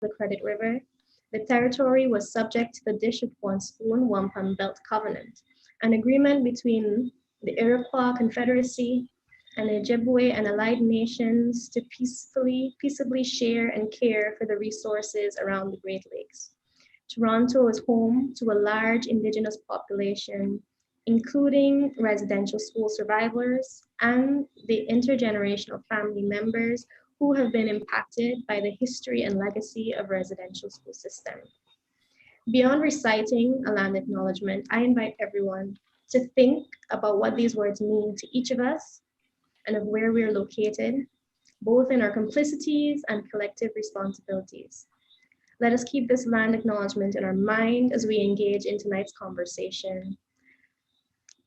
the Credit River, the territory was subject to the Dish-One-Spoon Wampum Belt Covenant, an agreement between the Iroquois Confederacy and the Ojibwe and allied nations to peaceably share and care for the resources around the Great Lakes. Toronto is home to a large Indigenous population, including residential school survivors and the intergenerational family members who have been impacted by the history and legacy of residential school system. Beyond reciting a land acknowledgement, I invite everyone to think about what these words mean to each of us and of where we are located, both in our complicities and collective responsibilities. Let us keep this land acknowledgement in our mind as we engage in tonight's conversation.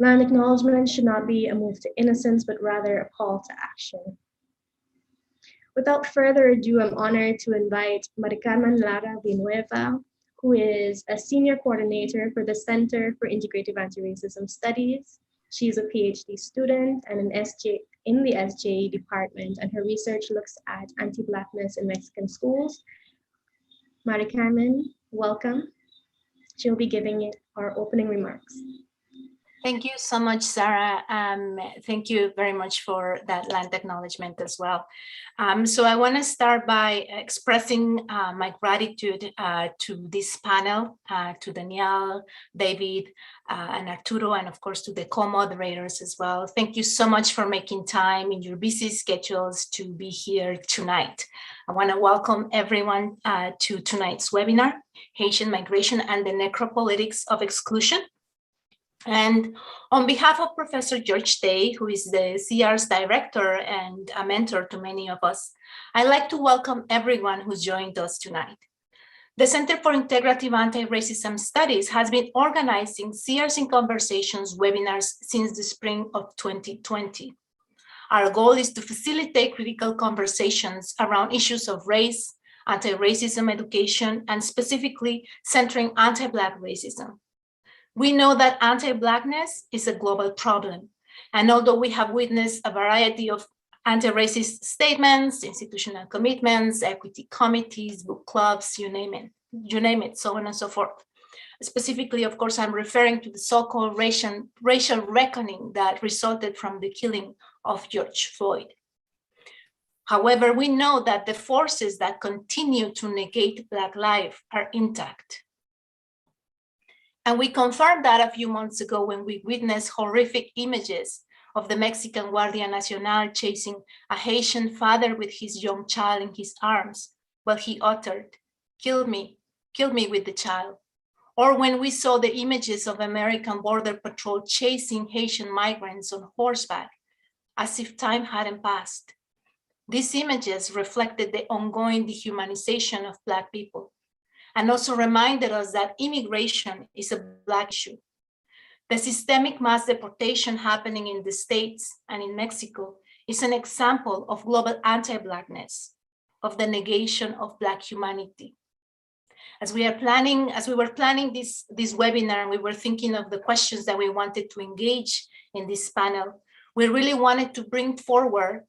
Land acknowledgement should not be a move to innocence, but rather a call to action. Without further ado, I'm honored to invite Maricarmen Lara Vinueva, who is a senior coordinator for the Center for Integrative Anti-Racism Studies. She is a PhD student and in the SJE department, and her research looks at anti-Blackness in Mexican schools. Maricarmen, welcome. She'll be giving our opening remarks. Thank you so much, Sarah. Thank you very much for that land acknowledgement as well. So I want to start by expressing my gratitude to this panel, to Danielle, David, and Arturo, and of course to the co-moderators as well. Thank you so much for making time in your busy schedules to be here tonight. I want to welcome everyone to tonight's webinar, Haitian Migration and the Necropolitics of Exclusion. And on behalf of Professor George Day, who is the CR's director and a mentor to many of us, I'd like to welcome everyone who's joined us tonight. The Center for Integrative Anti-Racism Studies has been organizing CRs in Conversations webinars since the spring of 2020. Our goal is to facilitate critical conversations around issues of race, anti-racism education, and specifically centering anti-Black racism. We know that anti-Blackness is a global problem. And although we have witnessed a variety of anti-racist statements, institutional commitments, equity committees, book clubs, you name it, so on and so forth. Specifically, of course, I'm referring to the so-called racial reckoning that resulted from the killing of George Floyd. However, we know that the forces that continue to negate Black life are intact. And we confirmed that a few months ago when we witnessed horrific images of the Mexican Guardia Nacional chasing a Haitian father with his young child in his arms, while he uttered, kill me with the child. Or when we saw the images of American Border Patrol chasing Haitian migrants on horseback, as if time hadn't passed. These images reflected the ongoing dehumanization of Black people, and also reminded us that immigration is a Black issue. The systemic mass deportation happening in the States and in Mexico is an example of global anti-Blackness, of the negation of Black humanity. As we were planning this webinar, and we were thinking of the questions that we wanted to engage in this panel, we really wanted to bring forward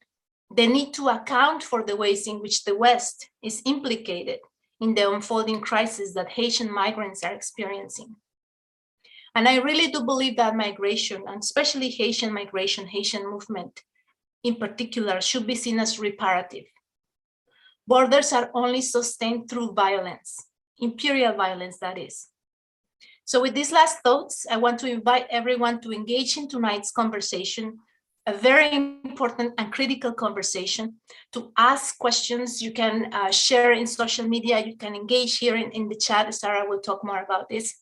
the need to account for the ways in which the West is implicated in the unfolding crisis that Haitian migrants are experiencing. And I really do believe that migration, and especially Haitian migration, Haitian movement in particular, should be seen as reparative. Borders are only sustained through violence, imperial violence, that is. So with these last thoughts, I want to invite everyone to engage in tonight's conversation, a very important and critical conversation, to ask questions. You can share in social media, you can engage here in the chat. Sarah will talk more about this.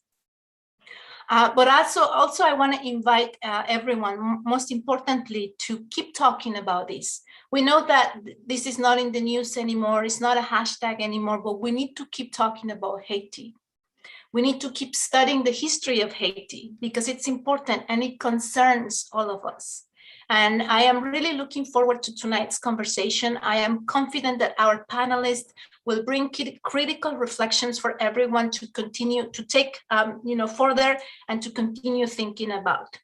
But also I want to invite everyone, most importantly, to keep talking about this. We know that this is not in the news anymore, it's not a hashtag anymore, but we need to keep talking about Haiti. We need to keep studying the history of Haiti because it's important and it concerns all of us. And I am really looking forward to tonight's conversation. I am confident that our panelists will bring critical reflections for everyone to continue to take further and to continue thinking about.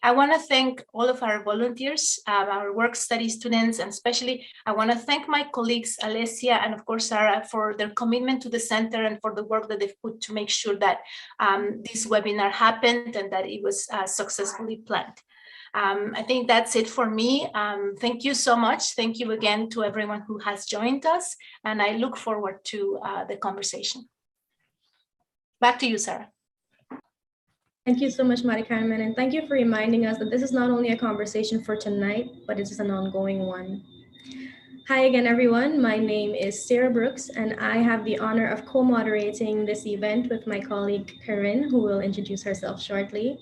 I want to thank all of our volunteers, our work study students, and especially I want to thank my colleagues, Alessia and of course, Sarah, for their commitment to the center and for the work that they've put to make sure that this webinar happened and that it was successfully planned. I think that's it for me. Thank you so much. Thank you again to everyone who has joined us, and I look forward to the conversation. Back to you, Sarah. Thank you so much, Mari Carmen, and thank you for reminding us that this is not only a conversation for tonight, but it is an ongoing one. Hi again, everyone. My name is Sarah Brooks, and I have the honor of co-moderating this event with my colleague, Corinne, who will introduce herself shortly.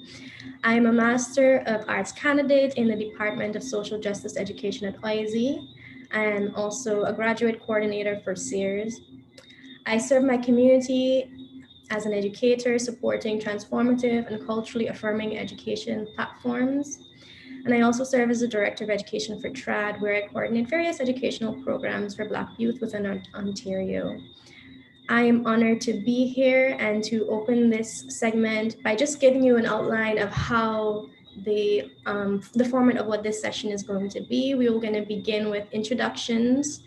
I am a Master of Arts candidate in the Department of Social Justice Education at OISE, and also a graduate coordinator for SEARS. I serve my community as an educator supporting transformative and culturally affirming education platforms. And I also serve as a director of education for TRAD, where I coordinate various educational programs for Black youth within Ontario. I am honored to be here and to open this segment by just giving you an outline of how the format of what this session is going to be. We are going to begin with introductions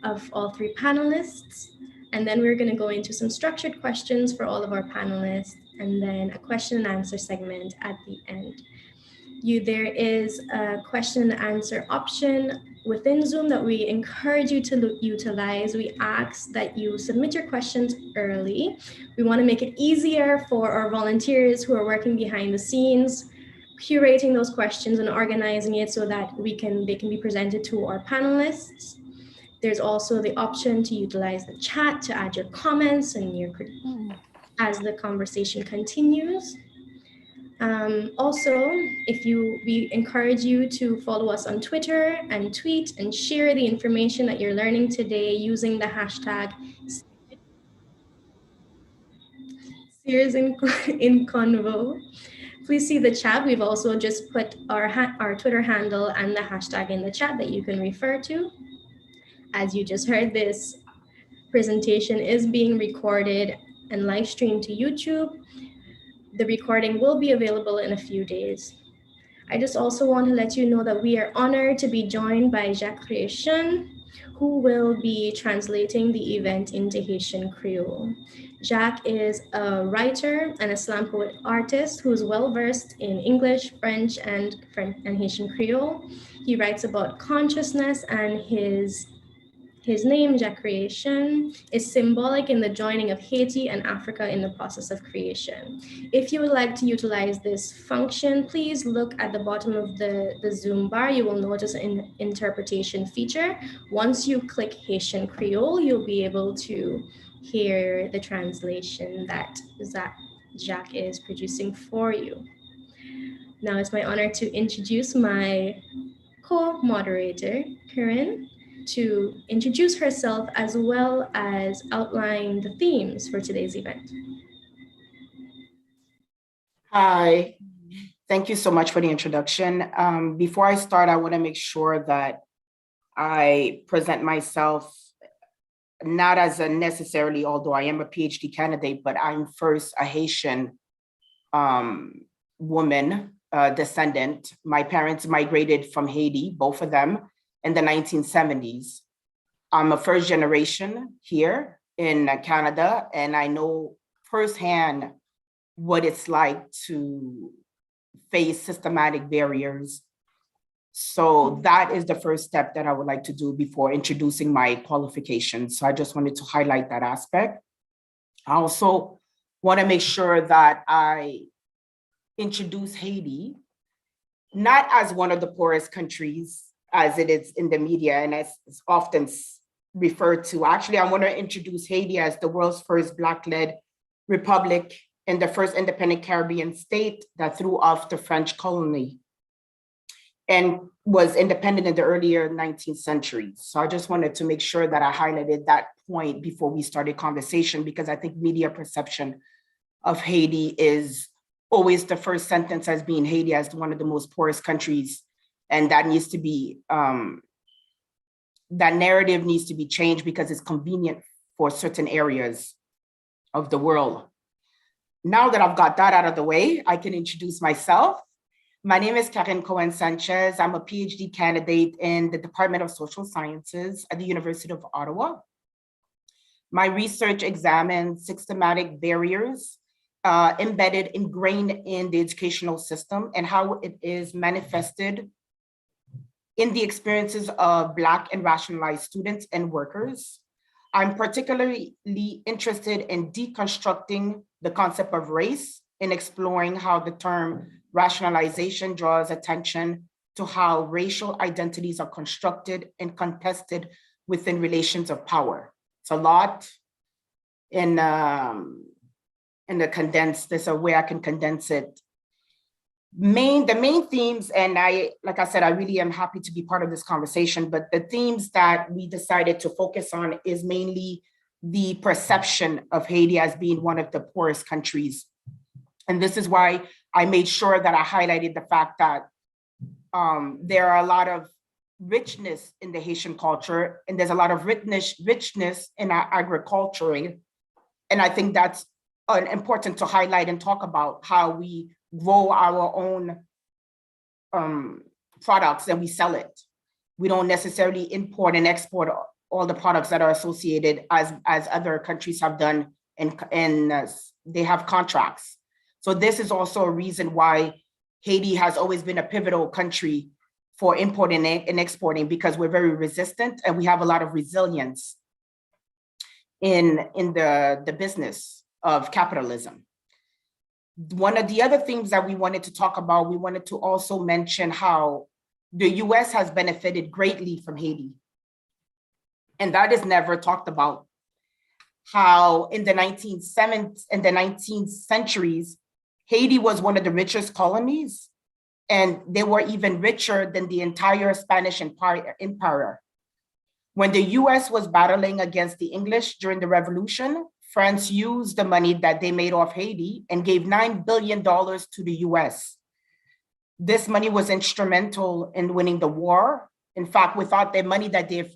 of all three panelists. And then we're going to go into some structured questions for all of our panelists, and then a question and answer segment at the end. There is a question and answer option within Zoom that we encourage you to utilize. We ask that you submit your questions early. We want to make it easier for our volunteers who are working behind the scenes, curating those questions and organizing it so that they can be presented to our panelists. There's also the option to utilize the chat to add your comments and as the conversation continues. Also, we encourage you to follow us on Twitter and tweet and share the information that you're learning today using the hashtag Sears in Convo. Please see the chat. We've also just put our Twitter handle and the hashtag in the chat that you can refer to. As you just heard, this presentation is being recorded and live streamed to YouTube. The recording will be available in a few days. I just also want to let you know that we are honored to be joined by Jacques Haitian, who will be translating the event into Haitian Creole. Jacques is a writer and a slam poet artist who is well-versed in English, French, and Haitian Creole. He writes about consciousness, and his name, Jacques Creation, is symbolic in the joining of Haiti and Africa in the process of creation. If you would like to utilize this function, please look at the bottom of the Zoom bar. You will notice an interpretation feature. Once you click Haitian Creole, you'll be able to hear the translation that Jacques is producing for you. Now it's my honor to introduce my co-moderator, Corinne, to introduce herself as well as outline the themes for today's event. Hi, thank you so much for the introduction. Before I start, I want to make sure that I present myself not as a necessarily, although I am a PhD candidate, but I'm first a Haitian woman, descendant. My parents migrated from Haiti, both of them, in the 1970s. I'm a first generation here in Canada, and I know firsthand what it's like to face systematic barriers. So that is the first step that I would like to do before introducing my qualifications. So I just wanted to highlight that aspect. I also want to make sure that I introduce Haiti, not as one of the poorest countries as it is in the media and as it's often referred to. Actually, I want to introduce Haiti as the world's first Black-led republic and the first independent Caribbean state that threw off the French colony and was independent in the earlier 19th century. So I just wanted to make sure that I highlighted that point before we started conversation, because I think media perception of Haiti is always the first sentence as being Haiti as one of the most poorest countries. And that needs to be, that narrative needs to be changed because it's convenient for certain areas of the world. Now that I've got that out of the way, I can introduce myself. My name is Cohen Sanchez. I'm a PhD candidate in the Department of Social Sciences at the University of Ottawa. My research examines systematic barriers ingrained in the educational system and how it is manifested in the experiences of Black and racialized students and workers. I'm particularly interested in deconstructing the concept of race and exploring how the term rationalization draws attention to how racial identities are constructed and contested within relations of power. It's a lot in the condensed, there's a way I can condense it. The main themes, and like I said, I really am happy to be part of this conversation, but the themes that we decided to focus on is mainly the perception of Haiti as being one of the poorest countries. And this is why I made sure that I highlighted the fact that there are a lot of richness in the Haitian culture, and there's a lot of richness in our agriculture. And I think that's important to highlight and talk about how we grow our own products and we sell it. We don't necessarily import and export all the products that are associated as other countries have done, and they have contracts. So this is also a reason why Haiti has always been a pivotal country for importing and exporting, because we're very resistant and we have a lot of resilience in the business of capitalism. One of the other things that we wanted to talk about, we wanted to also mention how the US has benefited greatly from Haiti. And that is never talked about. How in the 19th centuries, Haiti was one of the richest colonies, and they were even richer than the entire Spanish Empire. When the US was battling against the English during the Revolution, France used the money that they made off Haiti and gave $9 billion to the US. This money was instrumental in winning the war. In fact, without the money that they've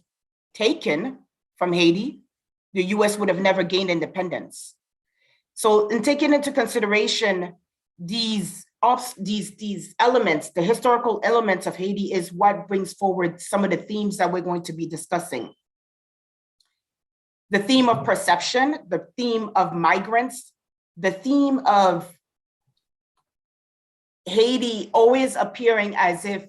taken from Haiti, the US would have never gained independence. So in taking into consideration these elements, the historical elements of Haiti, is what brings forward some of the themes that we're going to be discussing. The theme of perception, the theme of migrants, the theme of Haiti always appearing as if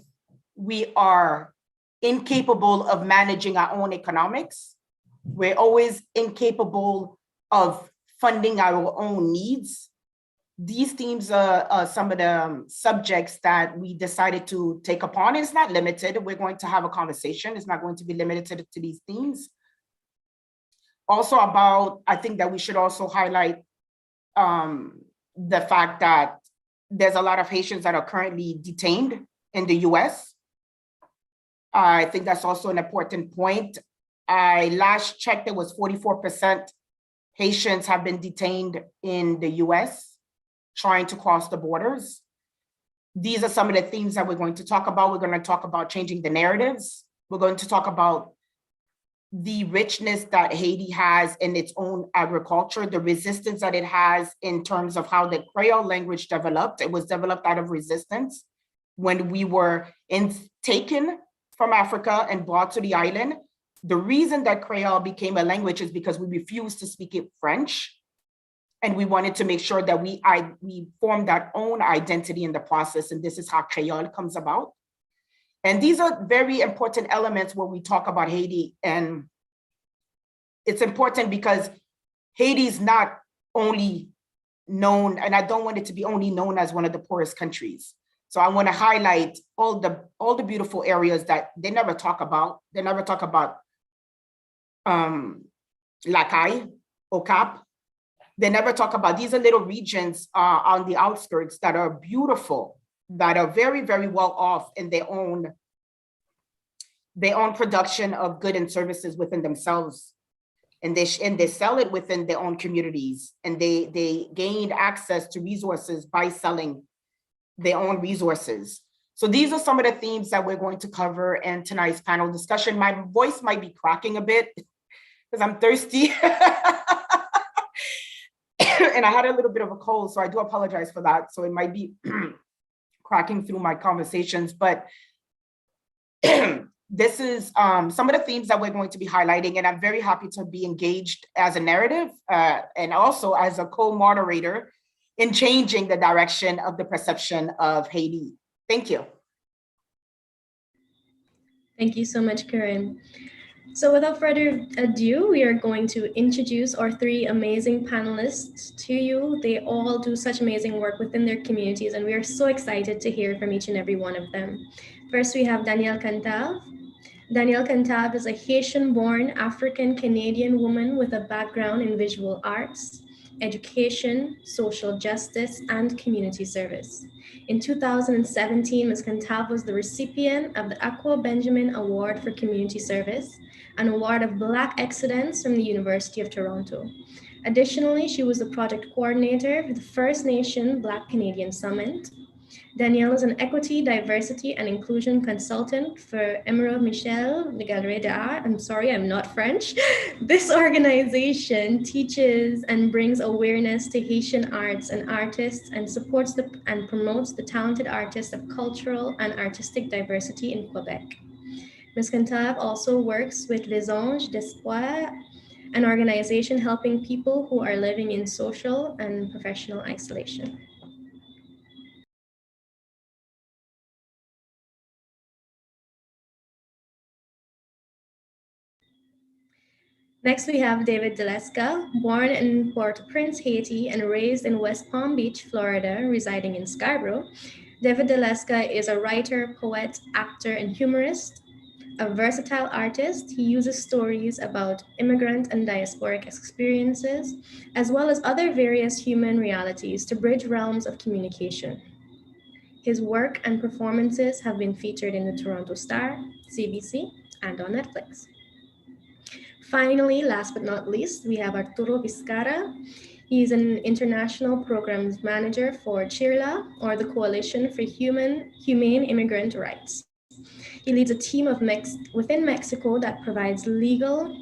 we are incapable of managing our own economics. We're always incapable of funding our own needs. These themes are some of the subjects that we decided to take upon. It's not limited. We're going to have a conversation. It's not going to be limited to these themes. Also I think that we should also highlight the fact that there's a lot of Haitians that are currently detained in the US. I think that's also an important point. I last checked, it was 44% Haitians have been detained in the US trying to cross the borders. These are some of the themes that we're going to talk about. We're going to talk about changing the narratives. We're going to talk about the richness that Haiti has in its own agriculture, the resistance that it has in terms of how the Creole language developed. It was developed out of resistance when we were taken from Africa and brought to the island. The reason that Creole became a language is because we refused to speak it French. And we wanted to make sure that we formed our own identity in the process. And this is how Creole comes about. And these are very important elements when we talk about Haiti. And it's important because Haiti is not only known, and I don't want it to be only known as one of the poorest countries. So I want to highlight all the beautiful areas that they never talk about. They never talk about Lakai, Okap. They never talk about, these are little regions on the outskirts that are beautiful, that are very, very well off in their own production of goods and services within themselves. And they sell it within their own communities, and they gained access to resources by selling their own resources. So these are some of the themes that we're going to cover in tonight's panel discussion. My voice might be cracking a bit because I'm thirsty. And I had a little bit of a cold, so I do apologize for that. So it might be cracking through my conversations, but this is some of the themes that we're going to be highlighting, and I'm very happy to be engaged as a narrative and also as a co-moderator in changing the direction of the perception of Haiti. Thank you. Thank you so much, Karen. So without further ado, we are going to introduce our three amazing panelists to you. They all do such amazing work within their communities, and we are so excited to hear from each and every one of them. First, we have Danielle Cantave. Danielle Cantave is a Haitian-born African-Canadian woman with a background in visual arts, education, social justice, and community service. In 2017, Ms. Cantave was the recipient of the Aqua Benjamin Award for Community Service, an award of Black excellence from the University of Toronto. Additionally, she was the project coordinator for the First Nation Black Canadian Summit. Danielle is an equity, diversity, and inclusion consultant for Emerald Michel de Galerie d'Art. I'm sorry, I'm not French. This organization teaches and brings awareness to Haitian arts and artists and supports and promotes the talented artists of cultural and artistic diversity in Quebec. Ms. Cantave also works with Les Anges d'Espoir, an organization helping people who are living in social and professional isolation. Next, we have David Delasca, born in Port-au-Prince, Haiti, and raised in West Palm Beach, Florida, residing in Scarborough. David Delasca is a writer, poet, actor, and humorist. A versatile artist, he uses stories about immigrant and diasporic experiences, as well as other various human realities to bridge realms of communication. His work and performances have been featured in the Toronto Star, CBC, and on Netflix. Finally, last but not least, we have Arturo Vizcarra. He's an international programs manager for CHIRLA, or the Coalition for Humane Immigrant Rights. He leads a team within Mexico that provides legal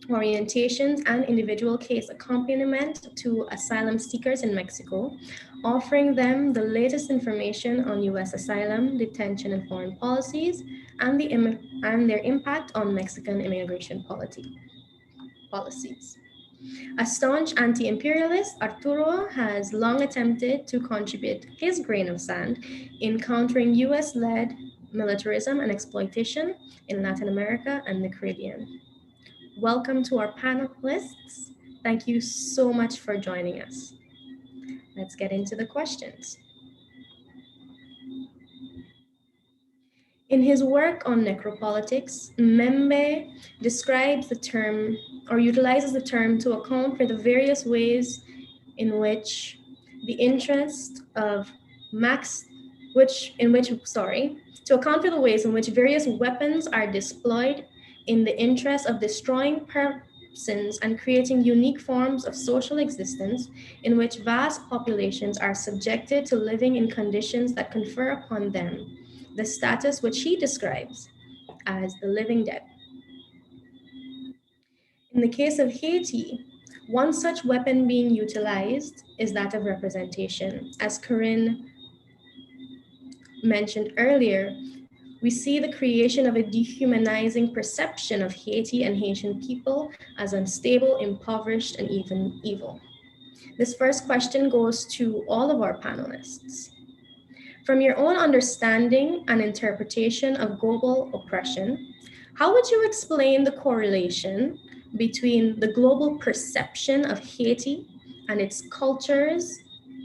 orientations and individual case accompaniment to asylum seekers in Mexico, offering them the latest information on US asylum, detention, and foreign policies, and their impact on Mexican immigration policies. A staunch anti-imperialist, Arturo has long attempted to contribute his grain of sand in countering US-led militarism and exploitation in Latin America and the Caribbean. Welcome to our panelists. Thank you so much for joining us. Let's get into the questions. In his work on necropolitics, Membe describes the term or utilizes the term to account for the various ways in which the interest of to account for the ways in which various weapons are deployed in the interest of destroying persons and creating unique forms of social existence in which vast populations are subjected to living in conditions that confer upon them the status which he describes as the living dead. In the case of Haiti, one such weapon being utilized is that of representation. As Corinne mentioned earlier, we see the creation of a dehumanizing perception of Haiti and Haitian people as unstable, impoverished, and even evil. This first question goes to all of our panelists. From your own understanding and interpretation of global oppression, how would you explain the correlation between the global perception of Haiti and its cultures,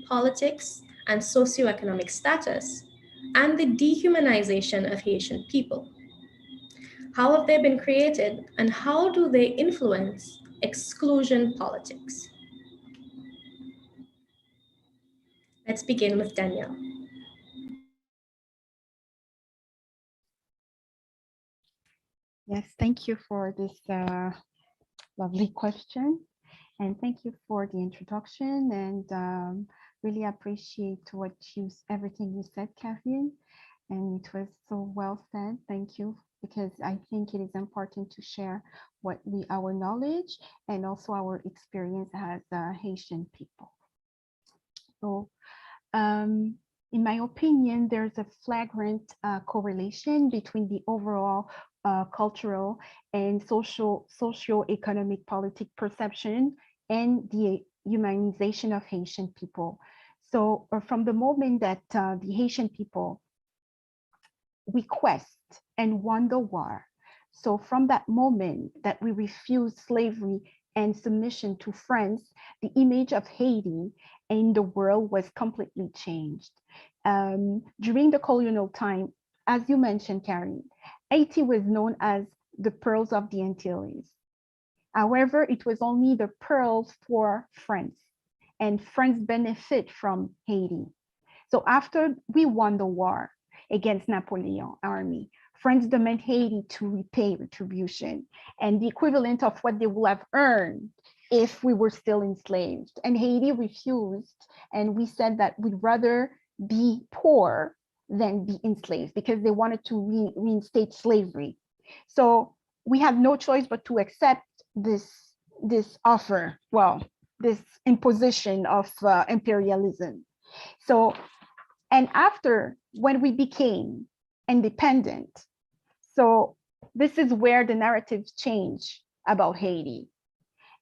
politics, and socioeconomic status, and the dehumanization of Haitian people? How have they been created, and how do they influence exclusion politics? Let's begin with Danielle. Yes, thank you for this lovely question. And thank you for the introduction, and really appreciate everything you said, Catherine. And it was so well said. Thank you, because I think it is important to share our knowledge and also our experience as Haitian people. So in my opinion, there's a flagrant correlation between the overall cultural and socio-economic politic perception and the humanization of Haitian people. So from the moment that the Haitian people request and won the war, so from that moment that we refused slavery and submission to France, the image of Haiti in the world was completely changed. During the colonial time, as you mentioned, Karen, Haiti was known as the pearls of the Antilles. However, it was only the pearls for France, and France benefit from Haiti. So after we won the war against Napoleon army, France demanded Haiti to repay retribution and the equivalent of what they would have earned if we were still enslaved. And Haiti refused, and we said that we'd rather be poor than be enslaved because they wanted to reinstate slavery. So we had no choice but to accept this offer, well, this imposition of imperialism. So, and after, when we became independent, so this is where the narratives change about Haiti.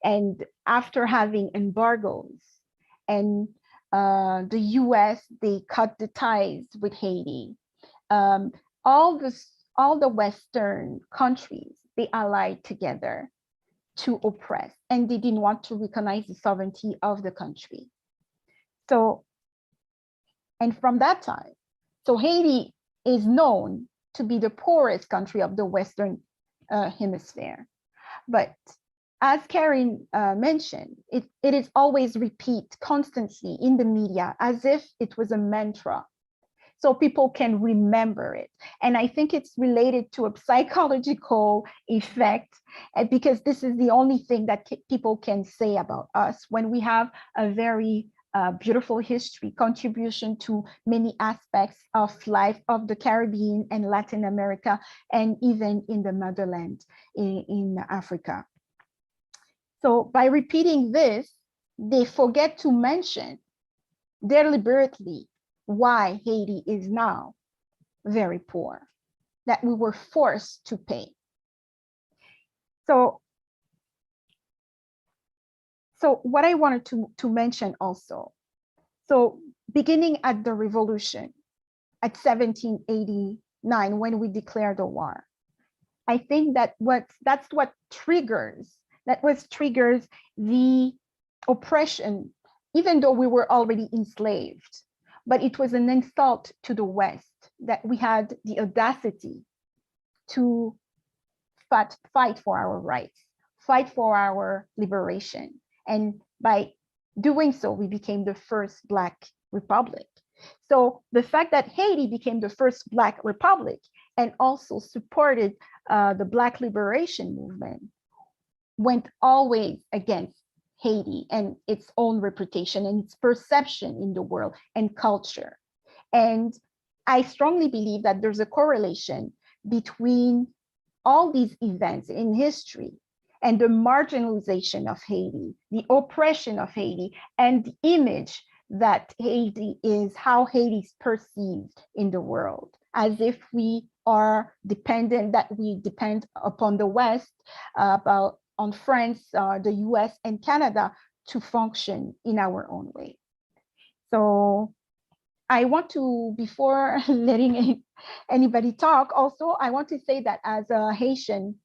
And after having embargoes and the US, they cut the ties with Haiti. All the Western countries, they allied together to oppress, and they didn't want to recognize the sovereignty of the country. So, and from that time, so Haiti is known to be the poorest country of the Western hemisphere. But as Karen mentioned, it is always repeated constantly in the media as if it was a mantra. So people can remember it. And I think it's related to a psychological effect because this is the only thing that people can say about us when we have a very beautiful history, contribution to many aspects of life of the Caribbean and Latin America, and even in the motherland in Africa. So by repeating this, they forget to mention deliberately why Haiti is now very poor, that we were forced to pay. So what I wanted to mention also, so beginning at the revolution at 1789, when we declared the war, I think that's what triggers the oppression, even though we were already enslaved. But it was an insult to the West that we had the audacity to fight for our rights, fight for our liberation. And by doing so, we became the first Black republic. So the fact that Haiti became the first Black republic and also supported the Black liberation movement went always against Haiti and its own reputation and its perception in the world and culture. And I strongly believe that there's a correlation between all these events in history and the marginalization of Haiti, the oppression of Haiti, and the image that Haiti is, how Haiti is perceived in the world, as if we are dependent, that we depend upon the West, on France, the US, and Canada to function in our own way. So I want to, before letting anybody talk, also, I want to say that as a Haitian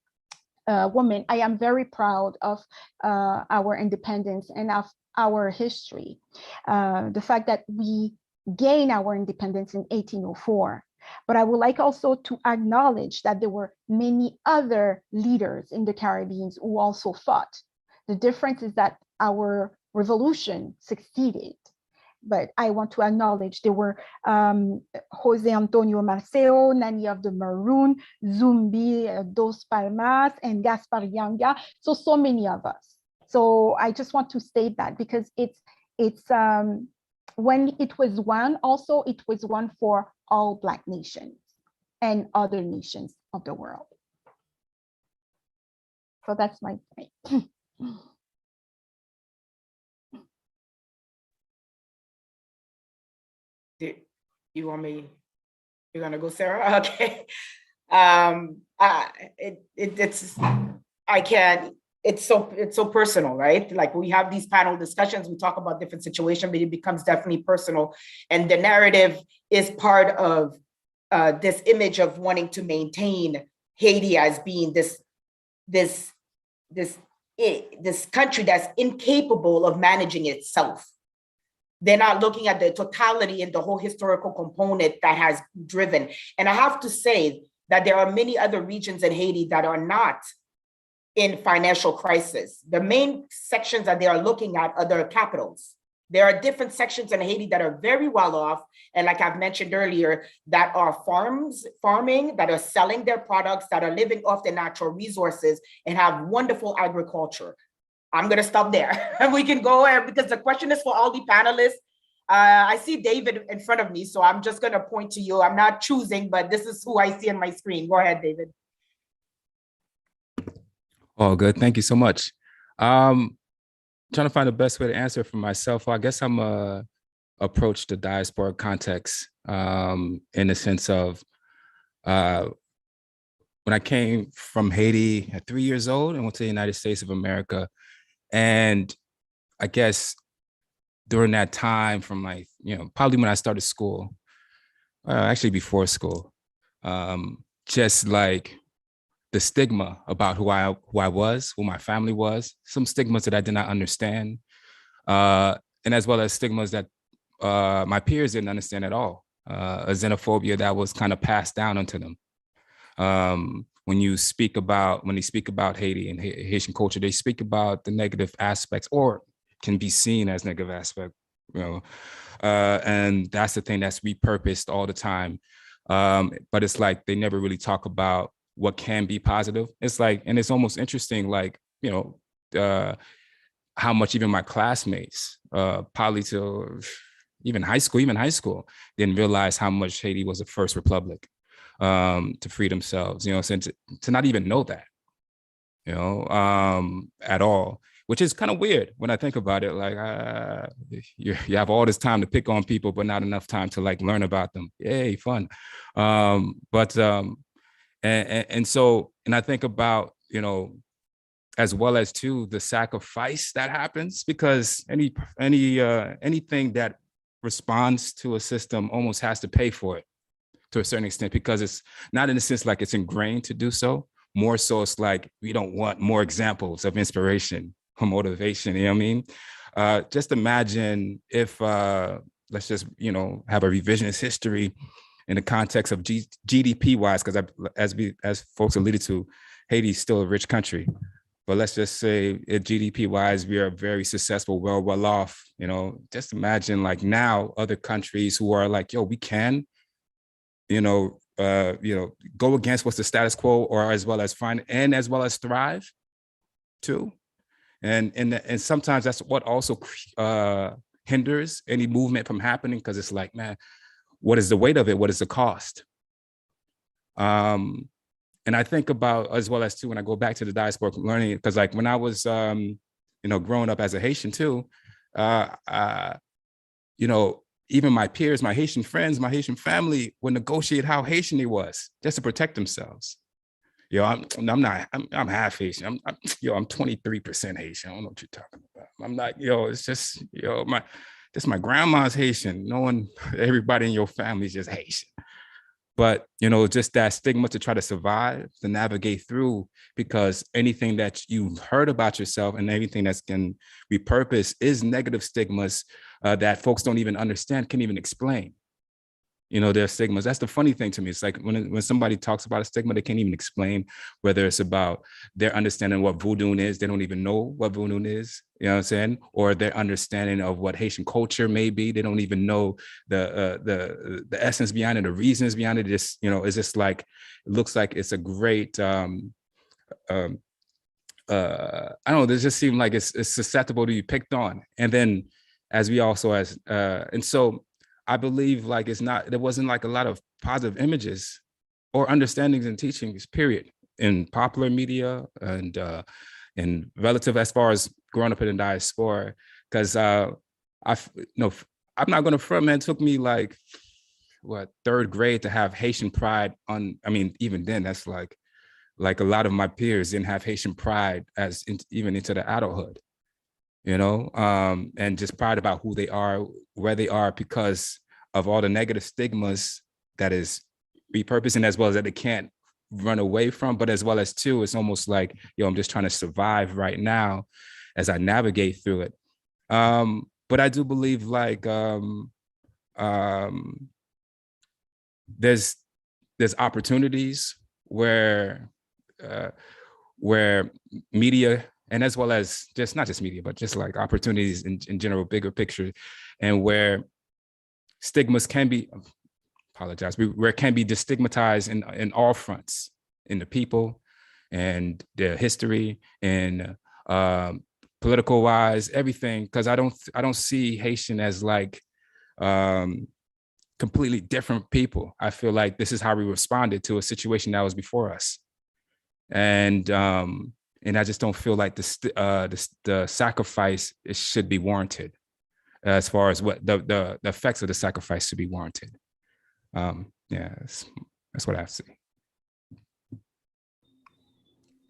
woman, I am very proud of our independence and of our history. The fact that we gained our independence in 1804. But I would like also to acknowledge that there were many other leaders in the Caribbean who also fought. The difference is that our revolution succeeded. But I want to acknowledge there were Jose Antonio Maceo, Nani of the Maroon, Zumbi dos Palmas, and Gaspar Yanga. So many of us. So I just want to state that because it's when it was one, also it was one for all Black nations and other nations of the world. So that's my point. You want me? You're gonna go, Sarah? Okay. It's I can't. It's so personal, right? Like we have these panel discussions, we talk about different situations, but it becomes definitely personal. And the narrative is part of this image of wanting to maintain Haiti as being this country that's incapable of managing itself. They're not looking at the totality and the whole historical component that has driven. And I have to say that there are many other regions in Haiti that are not in financial crisis. The main sections that they are looking at are their capitals. There are different sections in Haiti that are very well off. And like I've mentioned earlier, that are farming, that are selling their products, that are living off the natural resources and have wonderful agriculture. I'm gonna stop there. We can go because the question is for all the panelists. I see David in front of me, so I'm just gonna point to you. I'm not choosing, but this is who I see on my screen. Go ahead, David. Oh, good. Thank you so much. Trying to find the best way to answer for myself. Well, I guess I'm approach the diaspora context in the sense of when I came from Haiti at 3 years old and went to the United States of America. And I guess during that time from like, probably when I started school, actually before school, just like the stigma about who I was, who my family was, some stigmas that I did not understand, and as well as stigmas that my peers didn't understand at all, a xenophobia that was kind of passed down onto them. When they speak about Haiti and Haitian culture, they speak about the negative aspects or can be seen as negative aspect, and that's the thing that's repurposed all the time. But it's like they never really talk about what can be positive. It's like, and it's almost interesting, like, how much even my classmates, probably to even high school, didn't realize how much Haiti was the first republic to free themselves, since to not even know that, at all, which is kind of weird when I think about it. Like, you have all this time to pick on people, but not enough time to like learn about them. Yay, fun. And so I think about, as well as too, the sacrifice that happens, because anything that responds to a system almost has to pay for it to a certain extent, because it's not in a sense like it's ingrained to do so. More so, it's like we don't want more examples of inspiration or motivation. You know what I mean? Just imagine if let's just have a revisionist history in the context of GDP wise, because as folks alluded to, Haiti is still a rich country. But let's just say GDP wise, we are very successful, well off. Just imagine like now other countries who are like, yo, we can, go against what's the status quo, or as well as find and as well as thrive too. And sometimes that's what also hinders any movement from happening, because it's like, man, what is the weight of it? What is the cost? And I think about, as well as too, when I go back to the diaspora learning, because like when I was, growing up as a Haitian too, even my peers, my Haitian friends, my Haitian family would negotiate how Haitian he was just to protect themselves. I'm half Haitian. I'm 23% Haitian. I don't know what you're talking about. I'm not, it's just, my grandma's Haitian. Everybody in your family is just Haitian. But, just that stigma to try to survive, to navigate through, because anything that you've heard about yourself and anything that's can repurpose is negative stigmas that folks don't even understand, can't even explain. Their stigmas. That's the funny thing to me. It's like when somebody talks about a stigma, they can't even explain, whether it's about their understanding what voodoo is. They don't even know what voodoo is, you know what I'm saying? Or their understanding of what Haitian culture may be. They don't even know the essence behind it, the reasons behind it. It's just like, it looks like it's a great, I don't know, it just seems like it's susceptible to be picked on. And then as we also and so I believe like there wasn't like a lot of positive images or understandings and teachings, period, in popular media and relative as far as growing up in the diaspora. Because I'm not going to front, man, it took me like what, third grade to have Haitian pride on. I mean, even then, that's like a lot of my peers didn't have Haitian pride even into the adulthood, you know, and just pride about who they are, where they are, because of all the negative stigmas that is repurposing, as well as that they can't run away from, but as well as too, it's almost like, yo, I'm just trying to survive right now as I navigate through it. But I do believe like there's opportunities where media, and as well as just not just media, but just like opportunities in general, bigger picture, and where stigmas can be, where it can be destigmatized in all fronts, in the people and their history and political wise, everything. Because I don't see Haitian as like completely different people. I feel like this is how we responded to a situation that was before us. And I just don't feel like the sacrifice should be warranted, as far as what the effects of the sacrifice should be warranted. Yeah, that's what I have to say.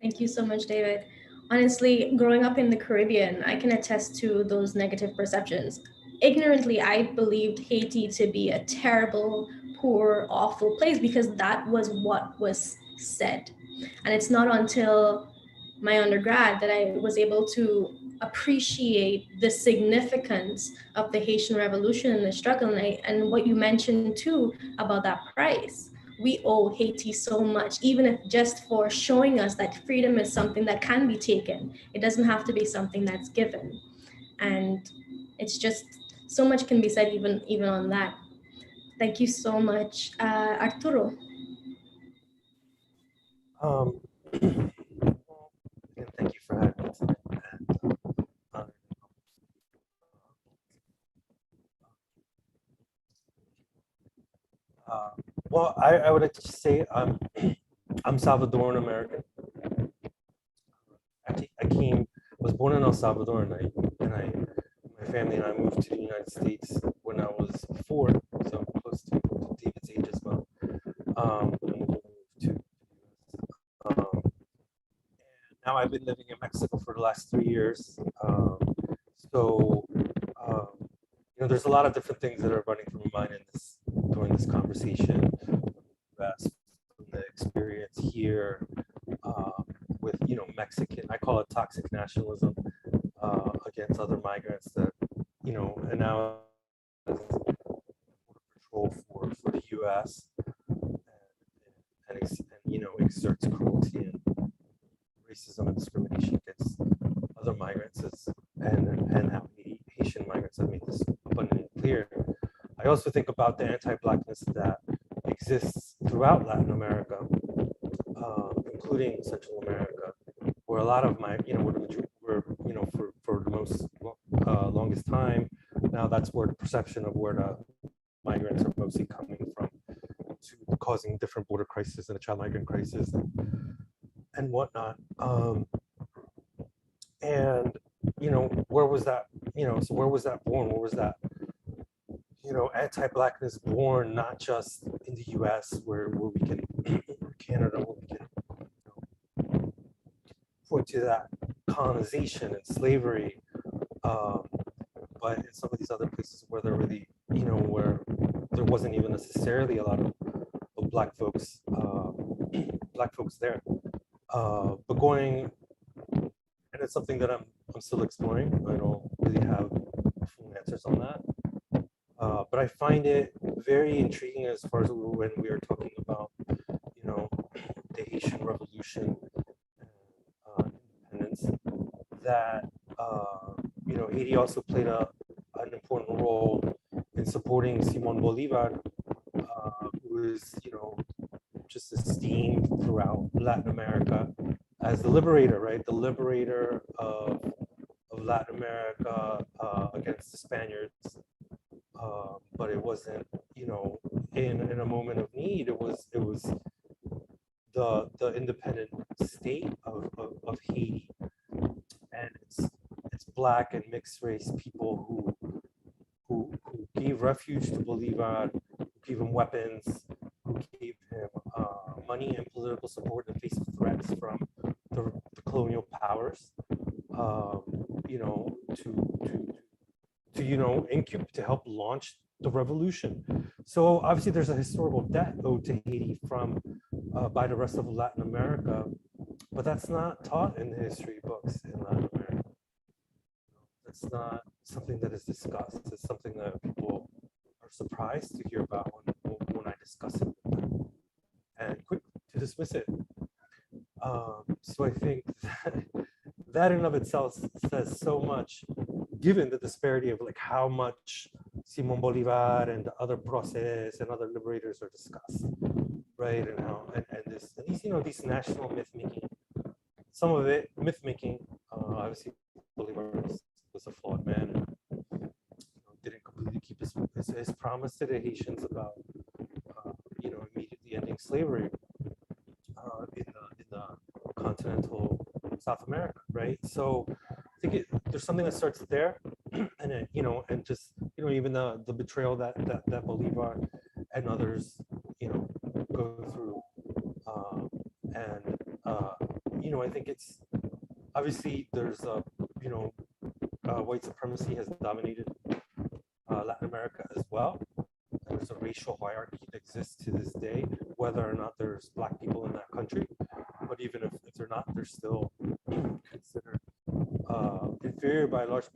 Thank you so much, David. Honestly, growing up in the Caribbean, I can attest to those negative perceptions. Ignorantly, I believed Haiti to be a terrible, poor, awful place because that was what was said. And it's not until my undergrad that I was able to appreciate the significance of the Haitian Revolution and the struggle, and what you mentioned too about that price. We owe Haiti so much, even if just for showing us that freedom is something that can be taken. It doesn't have to be something that's given. And it's just, so much can be said even on that. Thank you so much. Arturo. And thank you for having me tonight. Well, I would like to say I'm Salvadoran American. I was born in El Salvador, and my family and I moved to the United States when I was 4, so I'm close to David's age as well. And we moved to and now I've been living in Mexico for the last 3 years. You know, there's a lot of different things that are running through my mind during this conversation. From the experience here with, you know, Mexican, I call it toxic nationalism against other migrants that, you know, and now patrol for the U.S. and you know, exerts cruelty and racism and discrimination against other migrants, and how Haitian migrants have made this abundantly clear. I also think about the anti-Blackness that exists throughout Latin America, including Central America, where a lot of you know, for the most longest time, now that's where the perception of where the migrants are mostly coming from, to causing different border crises and a child migrant crisis and whatnot. And you know, where was that? You know, so where was that born? Where was that? You know, anti-Blackness born not just in the U.S. where we can, or Canada, where we can, you know, point to that colonization and slavery, but in some of these other places where there really, you know, where there wasn't even necessarily a lot of Black folks there. But going, and it's something that I'm still exploring. I don't really have full answers on that. But I find it very intriguing as far as when we are talking about, you know, the Haitian Revolution and independence, that, you know, Haiti also played an important role in supporting Simon Bolivar, who is, you know, just esteemed throughout Latin America as the liberator, right? The liberator of Latin America against the Spaniards. But it wasn't, you know, in a moment of need. It was the independent state of Haiti, and it's Black and mixed race people who gave refuge to Bolivar, who even weapons, who gave him money and political support in the face of threats from the colonial powers, you know, to you know, to help launch the revolution. So obviously there's a historical debt owed to Haiti from by the rest of Latin America, but that's not taught in the history books in Latin America. It's not something that is discussed. It's something that people are surprised to hear about when I discuss it with them, and quick to dismiss it. So I think that in of itself says so much, given the disparity of like how much Simon Bolivar and the other process and other liberators are discussed, right? And how and these, you know, these national myth making, some of it myth making, obviously Bolivar was a flawed man and, you know, didn't completely keep his promise to the Haitians about you know, immediately ending slavery in the continental South America, right? So I think there's something that starts there, and it, you know, and just, you know, even the betrayal that Bolivar and others, you know, go through, and you know, I think it's obviously there's you know, white supremacy has dominated Latin America as well. And there's a racial hierarchy that exists to this day, whether or not there's Black people in that country. But even if they're not, they're still considered inferior by a large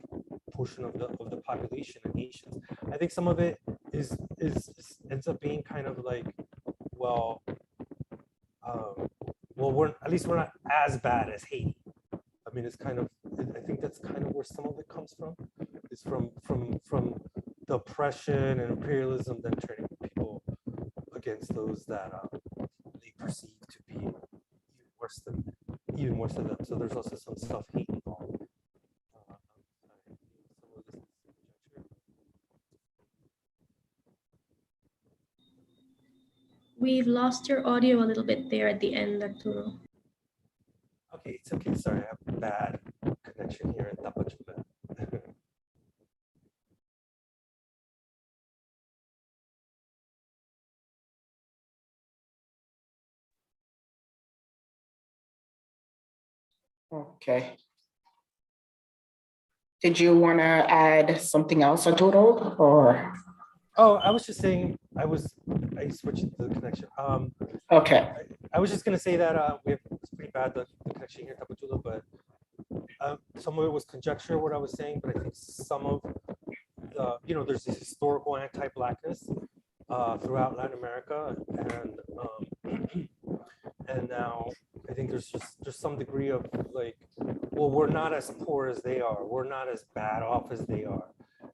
portion of the population and nations. I think some of it is ends up being kind of like, well, we're at least we're not as bad as Haiti. I mean, it's kind of, I think that's kind of where some of it comes from. It's from the oppression and imperialism then turning people against those that they perceive to be even worse than them. So there's also some self-hate involved. We've lost your audio a little bit there at the end, Arturo. Okay, it's okay. Sorry, I have bad connection here in Tapachula. Okay. Did you want to add something else, Arturo, or? Oh, I was just saying, I switched the connection. Okay. I was just gonna say that it's pretty bad, the connection here in Tapachula, but some of it was conjecture, what I was saying, but I think some of the, you know, there's this historical anti-Blackness throughout Latin America, and now I think there's some degree of like, well, we're not as poor as they are, we're not as bad off as they are,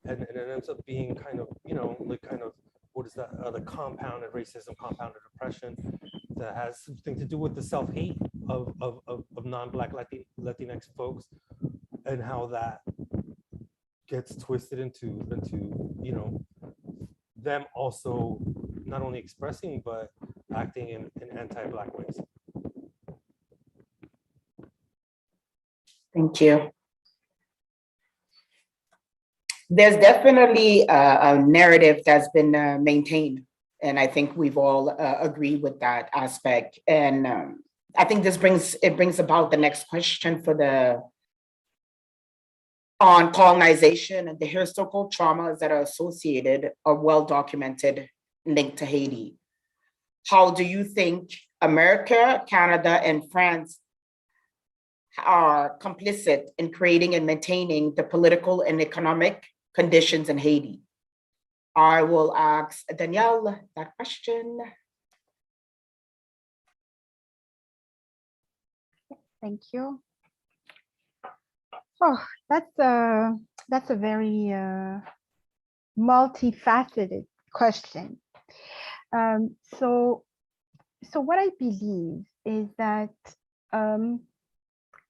and it ends up being kind of, you know, like kind of, what is that, the compounded racism, compounded oppression that has something to do with the self-hate of non-Black Latinx folks, and how that gets twisted into you know, them also not only expressing but acting in anti-Black ways. Thank you. There's definitely a narrative that's been maintained, and I think we've all agreed with that aspect. And I think this brings about the next question on colonization and the historical traumas that are associated or well documented linked to Haiti. How do you think America, Canada, and France are complicit in creating and maintaining the political and economic conditions in Haiti? I will ask Danielle that question. Thank you. Oh, that's a very multifaceted question. So what I believe is that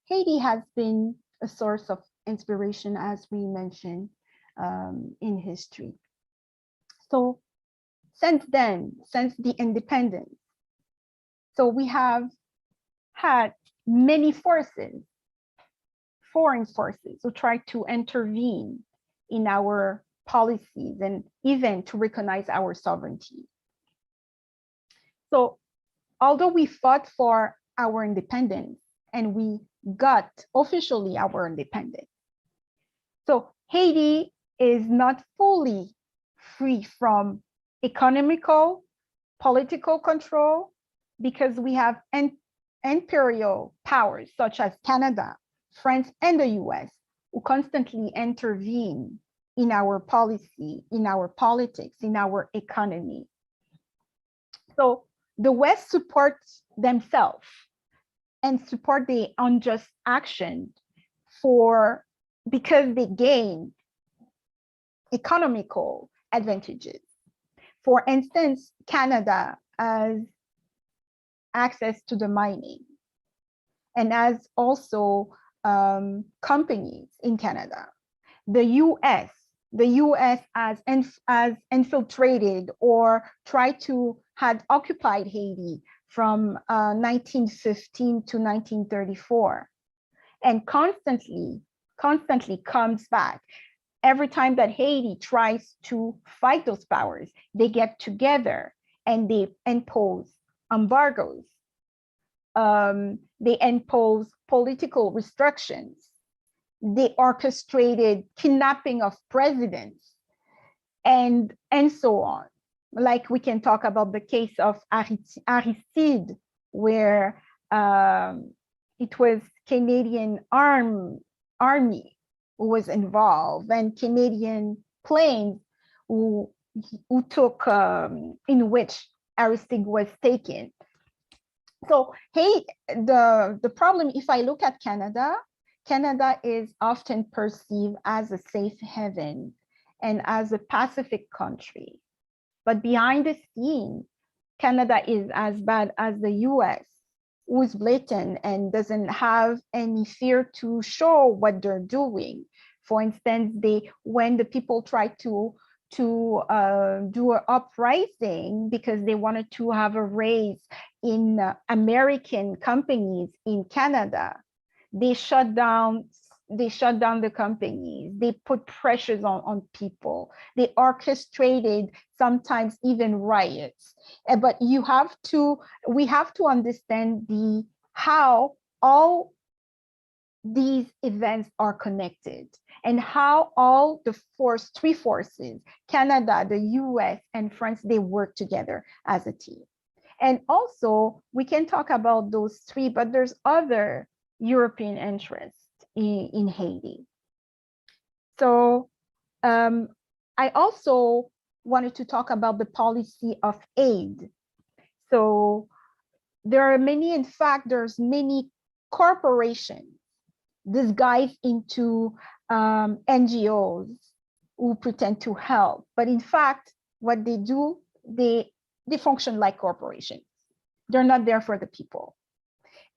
Haiti has been a source of inspiration, as we mentioned, in history. So since then, since the independence, so we have had many forces, foreign forces, who try to intervene in our policies and even to recognize our sovereignty. So although we fought for our independence and we got officially our independence, so Haiti is not fully free from economical, political control, because we have imperial powers such as Canada, France, and the US who constantly intervene in our policy, in our politics, in our economy. So the West supports themselves and support the unjust action because they gain economical advantages. For instance, Canada has access to the mining and has also companies in Canada. The US has infiltrated or tried to had occupied Haiti from 1915 to 1934, and constantly comes back. Every time that Haiti tries to fight those powers, they get together and they impose embargoes. They impose political restrictions. They orchestrated kidnapping of presidents and so on. Like we can talk about the case of Aristide, where it was Canadian army who was involved, and Canadian planes who took, in which Aristide was taken. So the problem, if I look at Canada, Canada is often perceived as a safe haven and as a Pacific country. But behind the scene, Canada is as bad as the US, who is blatant and doesn't have any fear to show what they're doing. For instance, when the people try to do an uprising because they wanted to have a raise in American companies in Canada, they shut down the companies. They put pressures on people. They orchestrated sometimes even riots. But we have to understand how all these events are connected and how all the three forces, Canada, the US, and France, they work together as a team. And also we can talk about those three, but there's other European interests in Haiti. So I also wanted to talk about the policy of aid. So there are many, in fact, there's many corporations disguised into NGOs who pretend to help. But in fact, what they do, they function like corporations. They're not there for the people.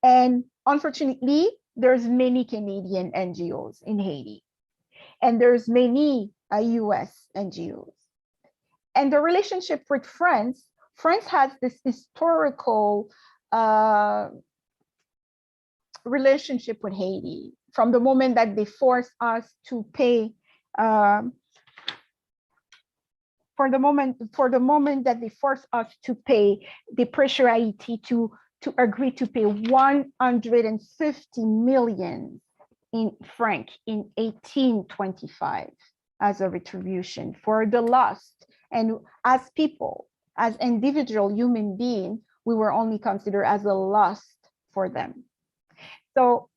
And unfortunately, there's many Canadian NGOs in Haiti, and there's many US NGOs. And the relationship with France has this historical relationship with Haiti from the moment that they forced us to pay, for the moment that they forced us to pay, they pressure Haiti to agree to pay 150 million in franc in 1825 as a retribution for the loss. And as people, as individual human beings, we were only considered as a loss for them. So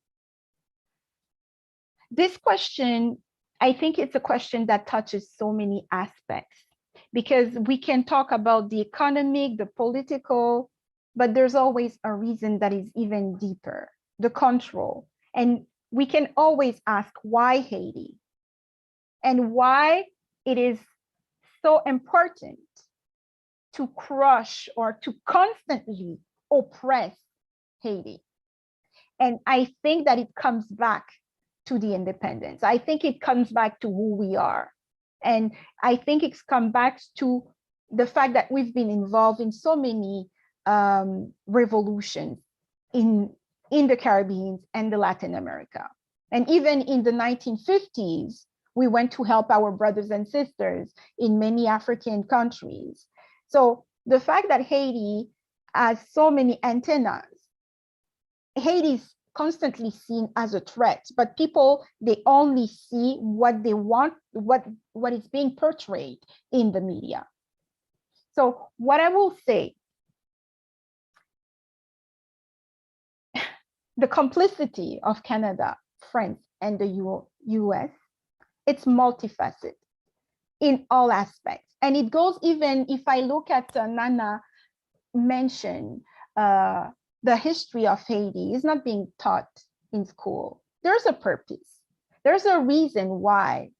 this question, I think it's a question that touches so many aspects, because we can talk about the economic, the political, but there's always a reason that is even deeper, the control. And we can always ask why Haiti and why it is so important to crush or to constantly oppress Haiti. And I think that it comes back to the independence. I think it comes back to who we are. And I think it's come back to the fact that we've been involved in so many revolutions in the Caribbean and the Latin America. And even in the 1950s, we went to help our brothers and sisters in many African countries. So the fact that Haiti as so many antennas. Haiti's constantly seen as a threat, but people, they only see what they want, what is being portrayed in the media. So what I will say, the complicity of Canada, France, and the US, it's multifaceted in all aspects. And it goes, even if I look at Nana mentioned, the history of Haiti is not being taught in school. There's a purpose. There's a reason why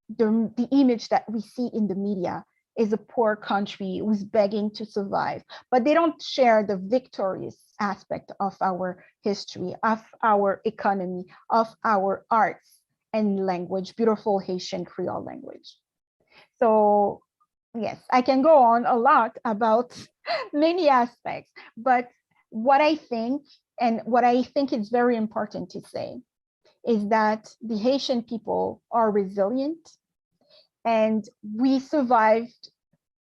the image that we see in the media is a poor country who's begging to survive, but they don't share the victorious aspect of our history, of our economy, of our arts and language, beautiful Haitian Creole language. So yes, I can go on a lot about many aspects, but what I think is very important to say is that the Haitian people are resilient, and we survived.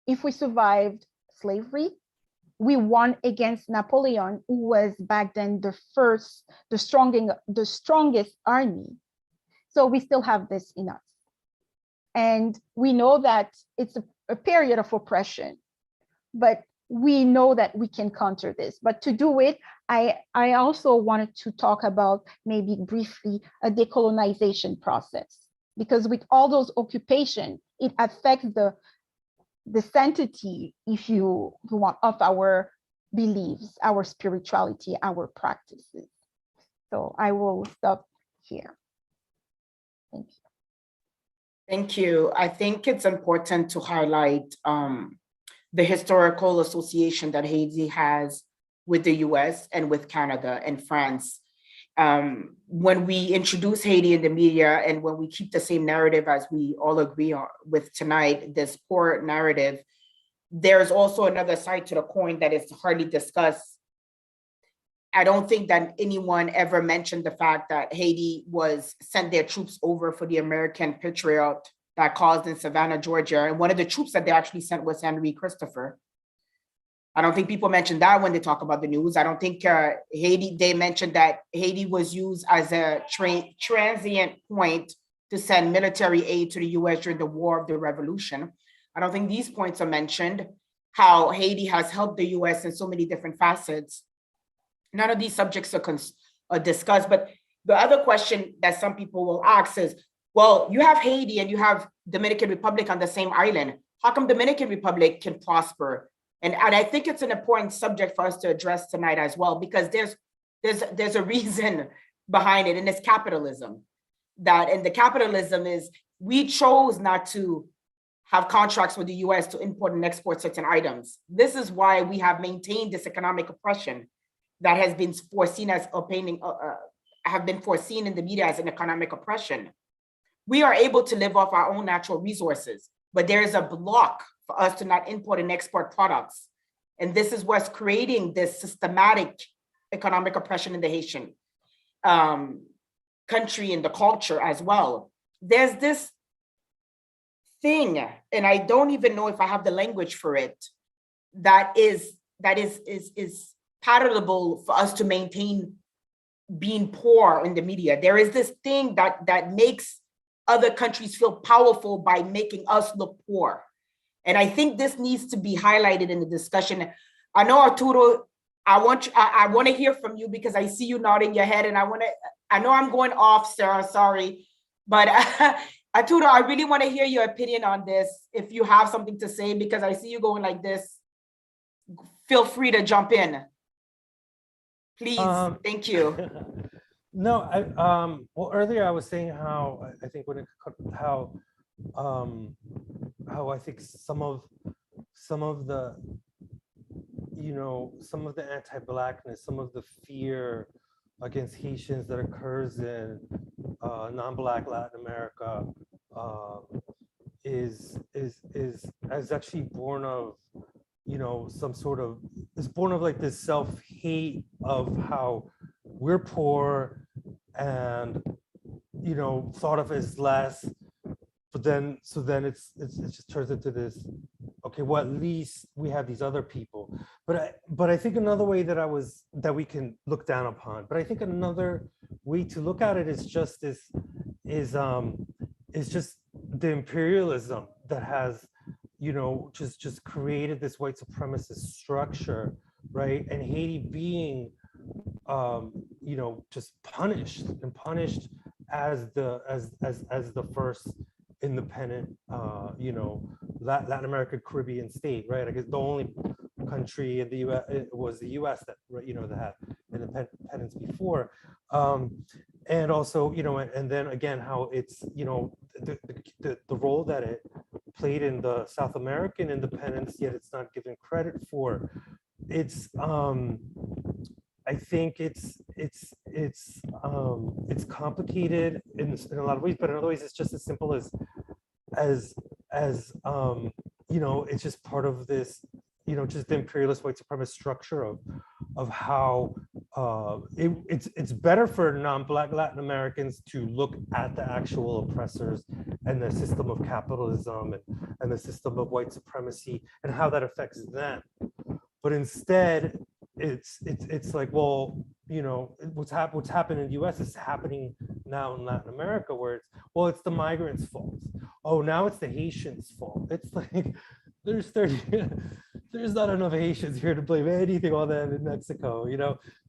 If we survived slavery, we won against Napoleon, who was back then the strongest army. So we still have this in us. And we know that it's a period of oppression, but we know that we can counter this. But to do it, I also wanted to talk about, maybe briefly, a decolonization process, because with all those occupations, it affects the sanctity, if you want, of our beliefs, our spirituality, our practices. So I will stop here. Thank you. Thank you. I think it's important to highlight the historical association that Haiti has with the US and with Canada and France. When we introduce Haiti in the media, and when we keep the same narrative as we all agree on with tonight, this poor narrative, there's also another side to the coin that is hardly discussed. I don't think that anyone ever mentioned the fact that Haiti sent their troops over for the American Patriot that caused in Savannah, Georgia. And one of the troops that they actually sent was Henry Christopher. I don't think people mention that when they talk about the news. I don't think Haiti, they mentioned that Haiti was used as a transient point to send military aid to the US during the War of the Revolution. I don't think these points are mentioned, how Haiti has helped the US in so many different facets. None of these subjects are discussed, but the other question that some people will ask is, well, you have Haiti and you have Dominican Republic on the same island. How come Dominican Republic can prosper? And I think it's an important subject for us to address tonight as well, because there's a reason behind it, and it's capitalism. And the capitalism is, we chose not to have contracts with the US to import and export certain items. This is why we have maintained this economic oppression that has been foreseen as have been foreseen in the media as an economic oppression. We are able to live off our own natural resources, but there is a block for us to not import and export products. And this is what's creating this systematic economic oppression in the Haitian country and the culture as well. There's this thing, and I don't even know if I have the language for it, that is palatable for us to maintain being poor in the media. There is this thing that makes other countries feel powerful by making us look poor. And I think this needs to be highlighted in the discussion. I know, Arturo, I want to hear from you, because I see you nodding your head, and I know I'm going off, Sarah, sorry. But Arturo, I really want to hear your opinion on this, if you have something to say, because I see you going like this. Feel free to jump in. Please, thank you. No, well, earlier I was saying how I think how I think some of the, some of the anti-Blackness, some of the fear against Haitians that occurs in non-Black Latin America is actually born of, some sort of, it's born of like this self-hate of how we're poor and, thought of as less, but then, it just turns into this, okay, well, at least we have these other people. But I think another way that we can look down upon, but I think another way to look at it is just this, is just the imperialism that has, just created this white supremacist structure, right? And Haiti being, just punished as the first independent, Latin American Caribbean state, right? I guess the only country in the U.S. was the U.S. that, that had independence before, and also, and then again, how it's, the role that it played in the South American independence, yet it's not given credit for. It's I think it's complicated in a lot of ways, but in other ways, it's just as simple as it's just part of this, just the imperialist white supremacist structure of how it's better for non-Black Latin Americans to look at the actual oppressors and the system of capitalism and the system of white supremacy and how that affects them. But instead, it's like, well, what's happened in the US is happening now in Latin America, where it's the migrants' fault. Oh, now it's the Haitians' fault. It's like there's not enough Haitians here to blame anything on them in Mexico.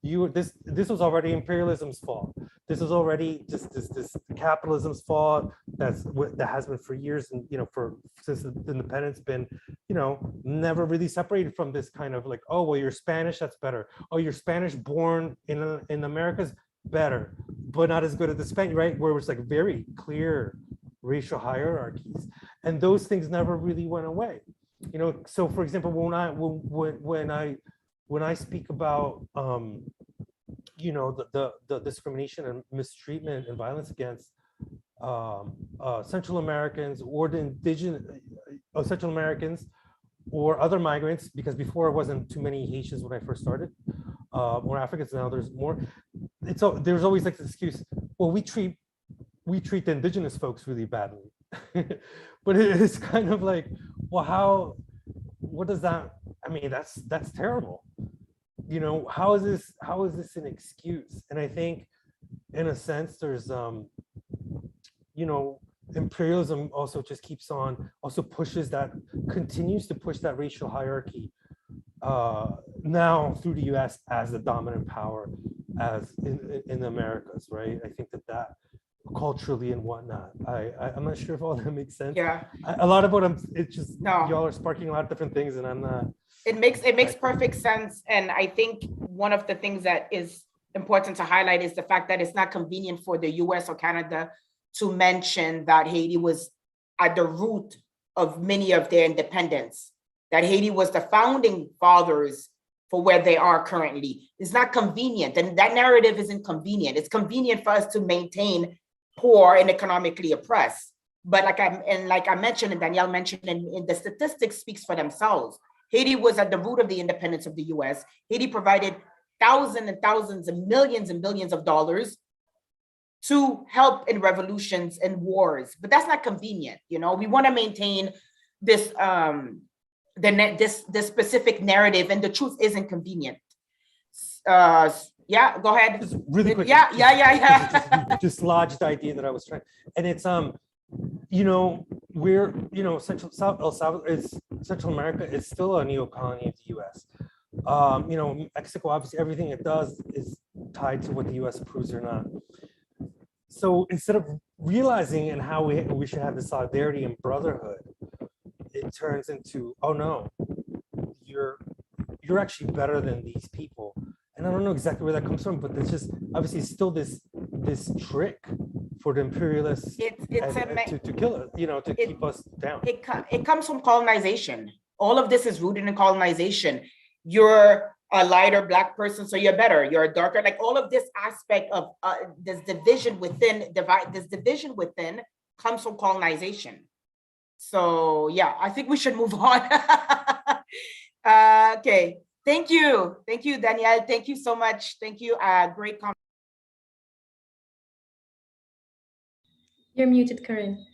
This was already imperialism's fault. This was already just this capitalism's fault that has been for years, and since the independence been never really separated from this kind of like, oh well, you're Spanish, that's better. Oh, you're Spanish born in America's better, but not as good as the Spanish, right? Where it's like very clear racial hierarchies, and those things never really went away. So for example, when I speak about the discrimination and mistreatment and violence against Central Americans or the indigenous Central Americans or other migrants, because before it wasn't too many Haitians when I first started, more Africans, now there's more. There's always like this excuse, well, we treat the indigenous folks really badly. But it's kind of like, well, what does that, I mean, that's terrible. How is this an excuse? And I think in a sense there's imperialism also just continues to push that racial hierarchy now through the US as the dominant power as in the Americas, right? I think that culturally and whatnot. I'm not sure if all that makes sense. Yeah. A lot of what it's just, no. Y'all are sparking a lot of different things and I'm not. It makes perfect sense. And I think one of the things that is important to highlight is the fact that it's not convenient for the US or Canada to mention that Haiti was at the root of many of their independence, that Haiti was the founding fathers for where they are currently. It's not convenient, and that narrative isn't convenient. It's convenient for us to maintain poor and economically oppressed. But like I mentioned, and Danielle mentioned, and the statistics speaks for themselves. Haiti was at the root of the independence of the US. Haiti provided thousands and thousands and billions of dollars to help in revolutions and wars. But that's not convenient. We want to maintain this this specific narrative, and the truth isn't convenient. Yeah, go ahead. Just really quick. Yeah. Just lodge the idea that I was trying, and it's we're Central America is still a neo-colony of the U.S. Mexico, obviously, everything it does is tied to what the U.S. approves or not. So instead of realizing and how we should have the solidarity and brotherhood, it turns into, oh no, you're actually better than these people. And I don't know exactly where that comes from, but it's just obviously still this trick for the imperialists to kill us, to keep us down. It comes from colonization. All of this is rooted in colonization. You're a lighter Black person, so you're better. You're a darker, like all of this aspect of this division within comes from colonization. So yeah, I think we should move on. Okay. Thank you, Danielle. Thank you so much. Thank you. Great comment. You're muted, Corinne.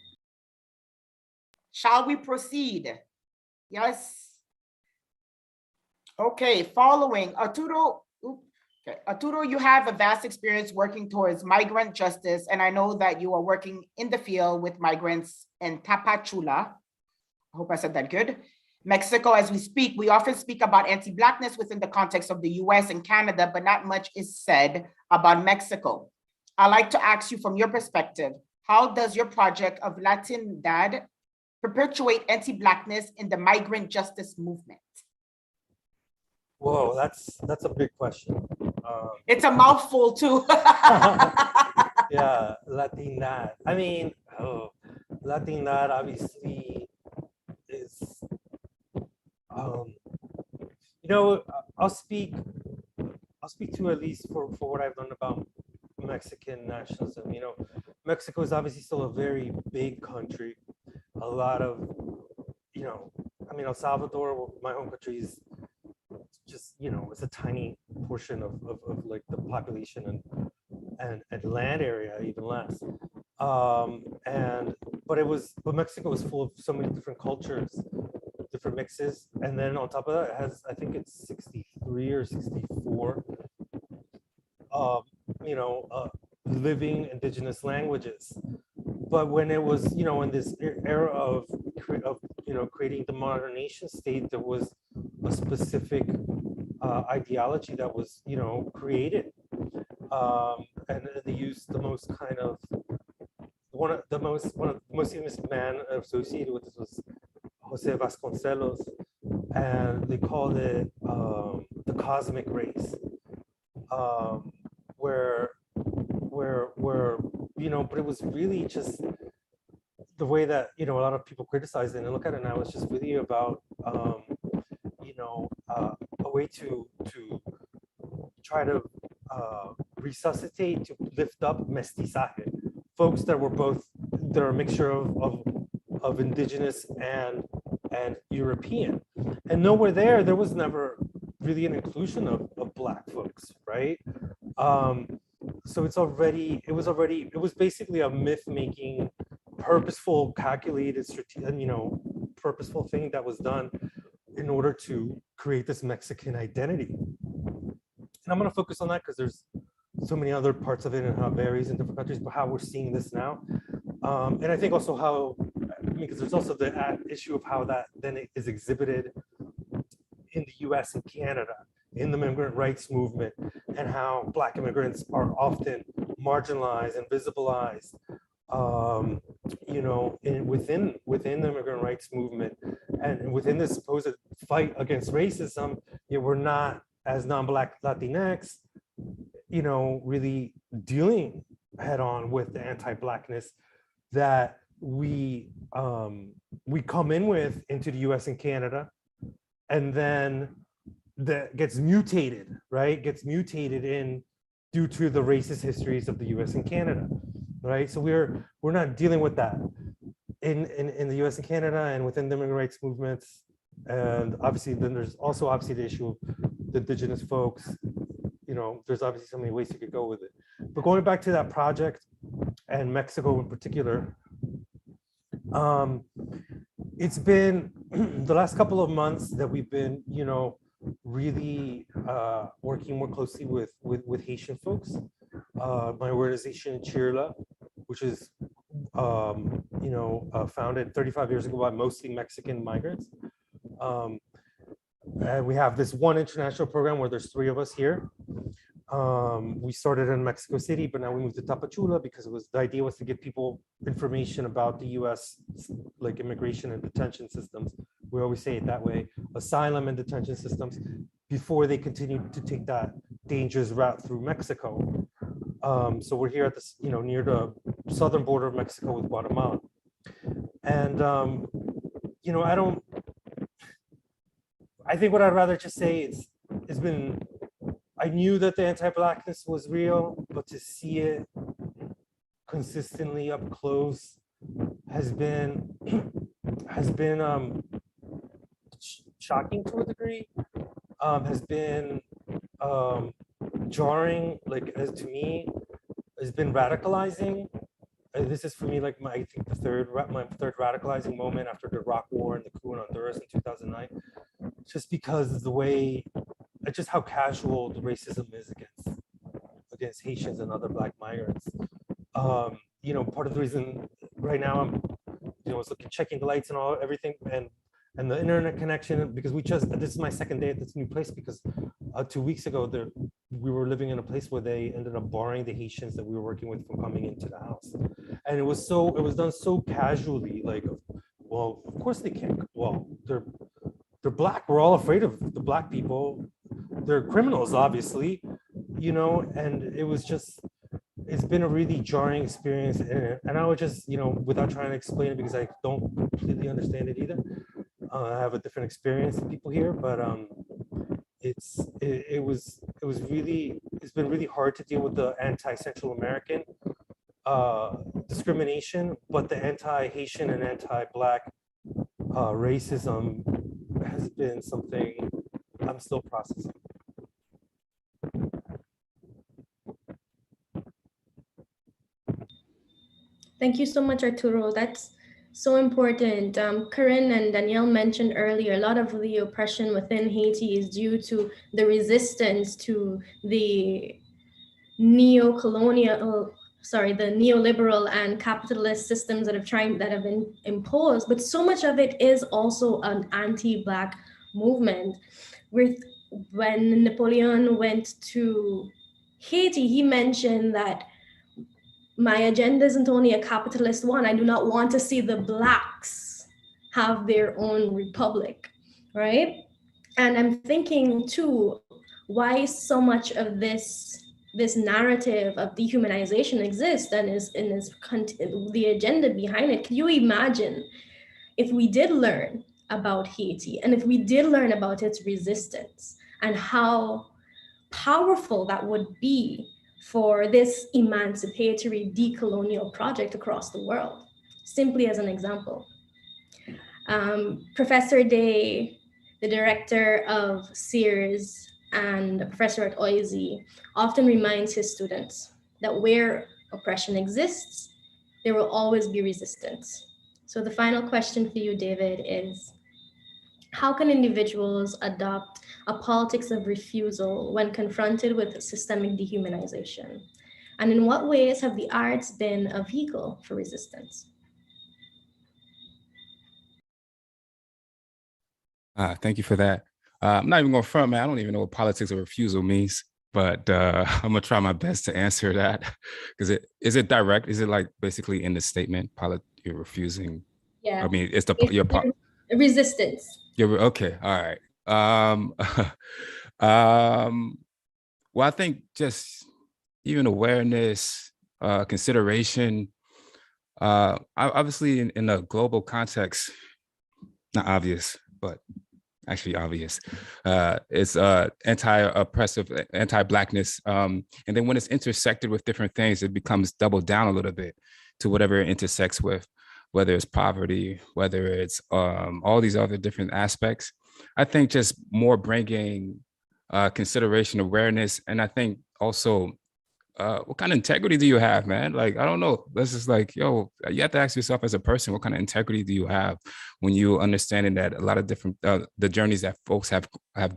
Shall we proceed? Yes. Okay, following Arturo. Okay, Arturo, you have a vast experience working towards migrant justice, and I know that you are working in the field with migrants in Tapachula. I hope I said that good. Mexico, as we speak, we often speak about anti-Blackness within the context of the US and Canada, but not much is said about Mexico. I'd like to ask you from your perspective, how does your project of Latindad perpetuate anti-Blackness in the migrant justice movement? Whoa, that's a big question. It's a mouthful too. Yeah, Latinad. I mean, Latinad obviously is, you know, I'll speak to, at least for what I've learned about Mexican nationalism. You know, Mexico is obviously still a very big country. A lot of, you know, I mean, El Salvador, my home country, is just, you know, it's a tiny portion of like the population and land area, even less. But Mexico was full of so many different cultures, different mixes. And then on top of that, it has, I think it's 63 or 64, you know, living indigenous languages. But when it was, you know, in this era of you know, creating the modern nation state, there was a specific ideology that was, you know, created, and they used the most kind of one of the most famous man associated with this was Jose Vasconcelos, and they called it the cosmic race, where you know, but it was really just the way that, you know, a lot of people criticize it and look at it now. It's just really about you know, a way to try to resuscitate, to lift up mestizaje, folks that were both, they're a mixture of indigenous and European. And nowhere there was never really an inclusion of Black folks, right? So it was basically a myth-making, purposeful, calculated, you know, purposeful thing that was done in order to create this Mexican identity. And I'm going to focus on that because there's so many other parts of it and how it varies in different countries, but how we're seeing this now. And I think also how, because there's also the issue of how that then is exhibited in the US and Canada, in the immigrant rights movement, and how Black immigrants are often marginalized and visibilized, you know, within the immigrant rights movement, and within this supposed fight against racism, you know, we're not, as non-Black Latinx, you know, really dealing head on with the anti-Blackness that we come in with into the US and Canada, and then that gets mutated, right? Gets mutated in due to the racist histories of the US and Canada, right? So we're not dealing with that in the US and Canada and within the immigrant rights movements. And obviously then there's also obviously the issue of the indigenous folks. You know, there's obviously so many ways you could go with it. But going back to that project and Mexico in particular, it's been the last couple of months that we've been, you know, really working more closely with Haitian folks. My organization, Chirla, which is, you know, founded 35 years ago by mostly Mexican migrants. And we have this one international program where there's 3 of us here. We started in Mexico City, but now we moved to Tapachula because the idea was to give people information about the US, like immigration and detention systems. We always say it that way, asylum and detention systems, before they continue to take that dangerous route through Mexico. So we're here at this, you know, near the southern border of Mexico with Guatemala. And, you know, I think what I'd rather just say is, I knew that the anti-Blackness was real, but to see it consistently up close has been shocking to a degree, has been jarring, like, as to me, has been radicalizing, this is for me like I think my third radicalizing moment after the Iraq War and the coup in Honduras in 2009, just because the way, just how casual the racism is against Haitians and other Black migrants. You know, part of the reason right now I'm, you know, I was checking the lights and everything, and the internet connection, because this is my second day at this new place, because 2 weeks ago we were living in a place where they ended up barring the Haitians that we were working with from coming into the house. And it was done so casually, like, well, of course they can't, well, they're Black, we're all afraid of the Black people, they're criminals, obviously, you know, and it's been a really jarring experience. And I would just, you know, without trying to explain it, because I don't completely understand it either. I have a different experience than people here, but it's been really hard to deal with the anti-Central American discrimination, but the anti-Haitian and anti-Black racism has been something I'm still processing. Thank you so much, Arturo. That's so important. Corinne and Danielle mentioned earlier, a lot of the oppression within Haiti is due to the resistance to the the neoliberal and capitalist systems that have been imposed. But so much of it is also an anti-Black movement. When Napoleon went to Haiti, he mentioned that my agenda isn't only a capitalist one. I do not want to see the Blacks have their own republic, right? And I'm thinking too, why so much of this narrative of dehumanization exists and is the agenda behind it. Can you imagine if we did learn about Haiti and if we did learn about its resistance and how powerful that would be for this emancipatory decolonial project across the world? Simply as an example, Professor Day, the director of Sears and a professor at OISE, often reminds his students that where oppression exists, there will always be resistance. So the final question for you, David, is how can individuals adopt a politics of refusal when confronted with systemic dehumanization? And in what ways have the arts been a vehicle for resistance? Thank you for that. I'm not even going to front, man. I don't even know what politics of refusal means, but I'm gonna try my best to answer that. Because is it direct? Is it like basically in the statement, you're refusing? Yeah. I mean, it's resistance. You're okay. All right. Well, I think just even awareness, consideration. Obviously, in a global context, not obvious, but actually obvious. It's anti-oppressive, anti-Blackness. And then when it's intersected with different things, it becomes doubled down a little bit to whatever it intersects with, whether it's poverty, whether it's all these other different aspects. I think just more bringing consideration, awareness, and I think also what kind of integrity do you have, man? Like, I don't know. This is like, yo, you have to ask yourself as a person, what kind of integrity do you have when you understanding that a lot of different, the journeys that folks have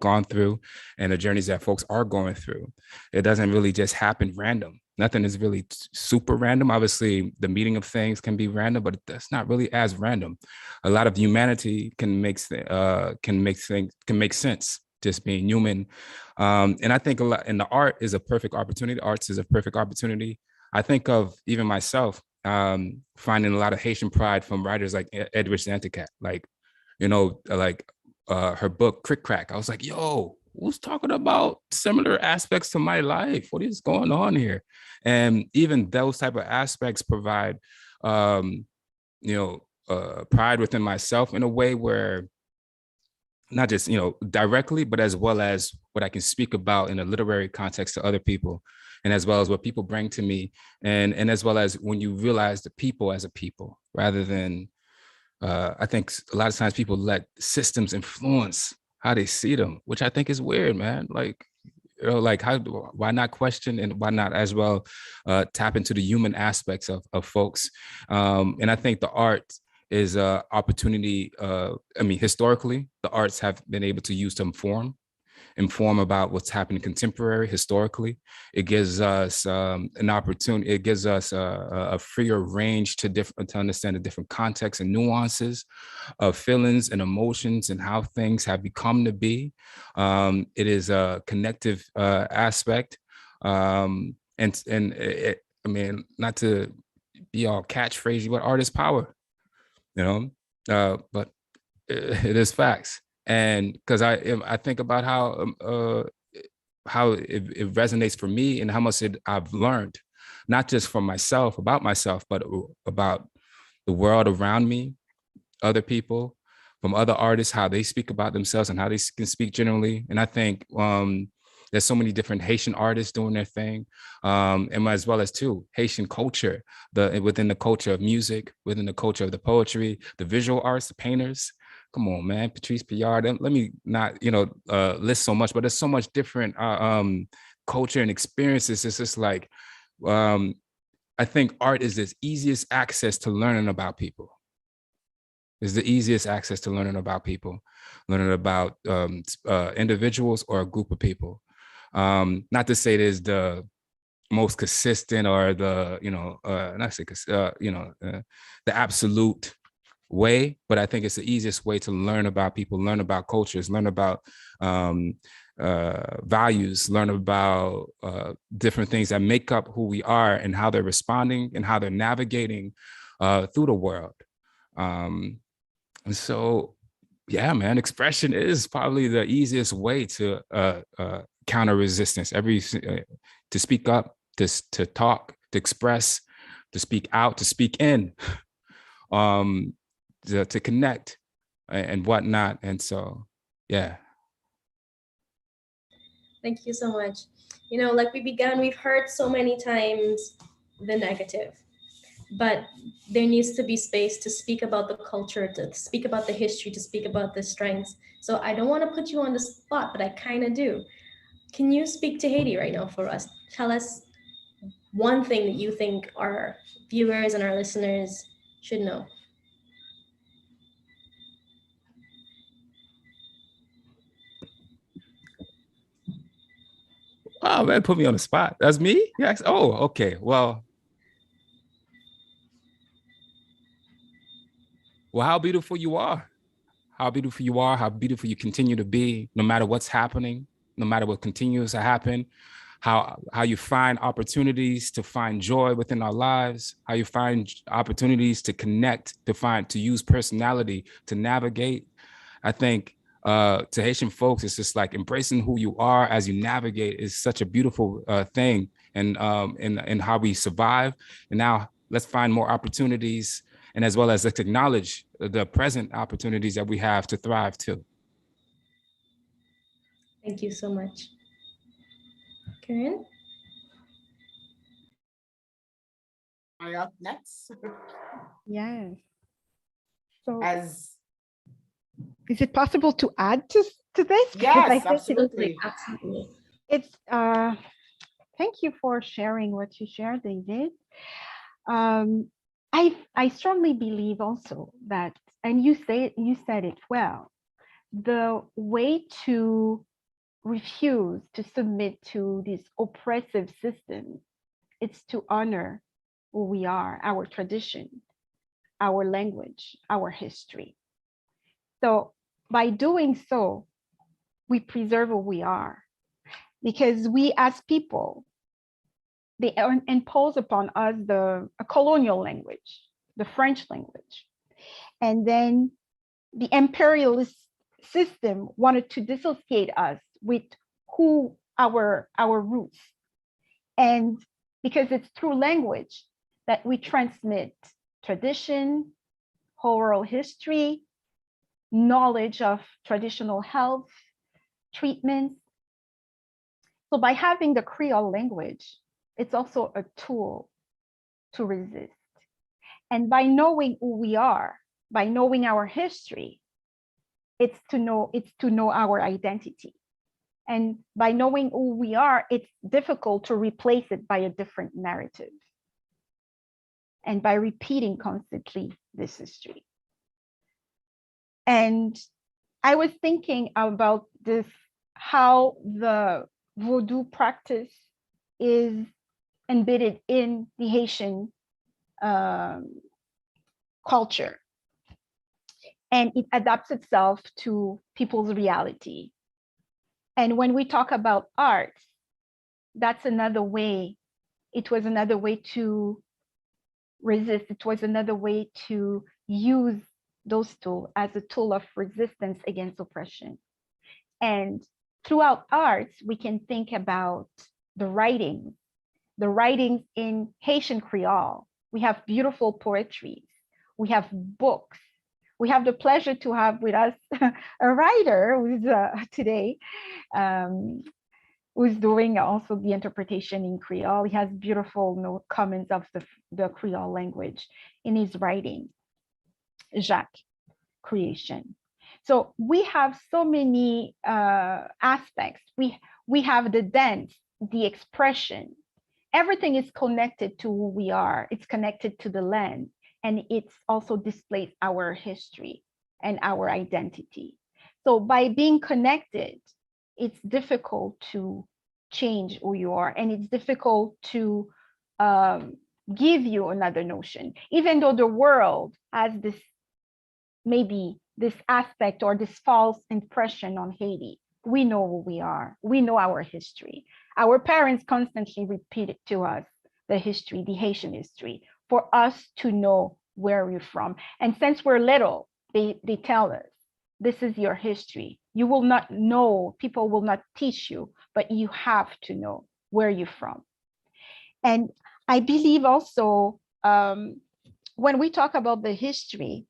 gone through and the journeys that folks are going through, it doesn't really just happen random. Nothing is really super random. Obviously, the meeting of things can be random, but that's not really as random. A lot of humanity can make sense, just being human. And I think a lot, and the art is a perfect opportunity. Arts is a perfect opportunity. I think of even myself finding a lot of Haitian pride from writers like Edward Zanticat, like, you know, like her book Crick Crack. I was like, yo, who's talking about similar aspects to my life? What is going on here? And even those type of aspects provide, pride within myself in a way where not just, directly, but as well as what I can speak about in a literary context to other people, and as well as what people bring to me. And as well as when you realize the people as a people, rather than, I think a lot of times people let systems influence how they see them, which I think is weird, man. Like, like why not question, and why not as well tap into the human aspects of folks. And I think the art is an opportunity. I mean, historically, the arts have been able to use to inform about what's happening contemporary historically. It gives us an opportunity. It gives us a freer range to understand the different contexts and nuances of feelings and emotions and how things have become to be. It is a connective aspect. And it, I mean, not to be all catchphrasey, but art is power, you know, but it is facts. And because I think about how it resonates for me, and how much I've learned, not just from myself, about myself, but about the world around me, other people, from other artists, how they speak about themselves and how they can speak generally. And I think there's so many different Haitian artists doing their thing, and as well as too Haitian culture, within the culture of music, within the culture of the poetry, the visual arts, the painters. Come on, man, Patrice Piard. Let me not, list so much, but there's so much different culture and experiences. It's just like, I think art is the easiest access to learning about people. It's the easiest access to learning about people, learning about individuals or a group of people. Not to say it is the most consistent or the, the absolute way, but I think it's the easiest way to learn about people, learn about cultures, learn about values, learn about different things that make up who we are and how they're responding and how they're navigating through the world. And so, yeah, man, expression is probably the easiest way to counter resistance. To speak up, to talk, to express, to speak out, to speak in. To connect and whatnot. And so, yeah. Thank you so much. Like we began, we've heard so many times the negative, but there needs to be space to speak about the culture, to speak about the history, to speak about the strengths. So I don't want to put you on the spot, but I kind of do. Can you speak to Haiti right now for us? Tell us one thing that you think our viewers and our listeners should know. Oh man, put me on the spot. That's me? Yes. Oh, okay. Well, how beautiful you are. How beautiful you are, how beautiful you continue to be, no matter what's happening, no matter what continues to happen, how you find opportunities to find joy within our lives, how you find opportunities to connect, to use personality, to navigate. I think to Haitian folks, it's just like embracing who you are as you navigate is such a beautiful thing, and how we survive. And now let's find more opportunities, and as well as let's acknowledge the present opportunities that we have to thrive too. Thank you so much. Karen? Am I up next? Yes. So As is it possible to add to this? Because yes, I think absolutely. Absolutely. it's thank you for sharing what you shared, David. I strongly believe also that, and you said it well, the way to refuse to submit to this oppressive system, it's to honor who we are, our tradition, our language, our history. So by doing so, we preserve who we are, because we as people, they impose upon us a colonial language, the French language. And then the imperialist system wanted to dissociate us with who our roots. And because it's through language that we transmit tradition, oral history, knowledge of traditional health treatments. So by having the Creole language, it's also a tool to resist. And by knowing who we are, by knowing our history, it's to know our identity. And by knowing who we are, it's difficult to replace it by a different narrative and by repeating constantly this history. And I was thinking about this, how the Vodou practice is embedded in the Haitian culture. And it adapts itself to people's reality. And when we talk about art, that's another way. It was another way to resist. It was another way to use those tools as a tool of resistance against oppression. And throughout arts, we can think about the writings in Haitian Creole. We have beautiful poetry. We have books. We have the pleasure to have with us a writer who's today, who's doing also the interpretation in Creole. He has beautiful comments of the Creole language in his writing, Jacques Creation. So we have so many aspects. We have the dance, the expression. Everything is connected to who we are. It's connected to the land, and it's also displays our history and our identity. So by being connected, it's difficult to change who you are, and it's difficult to give you another notion, even though the world has this, maybe this aspect or this false impression on Haiti. We know who we are. We know our history. Our parents constantly repeat it to us, the history, the Haitian history, for us to know where we're from. And since we're little, they tell us, this is your history. You will not know, people will not teach you, but you have to know where you're from. And I believe also, when we talk about the history,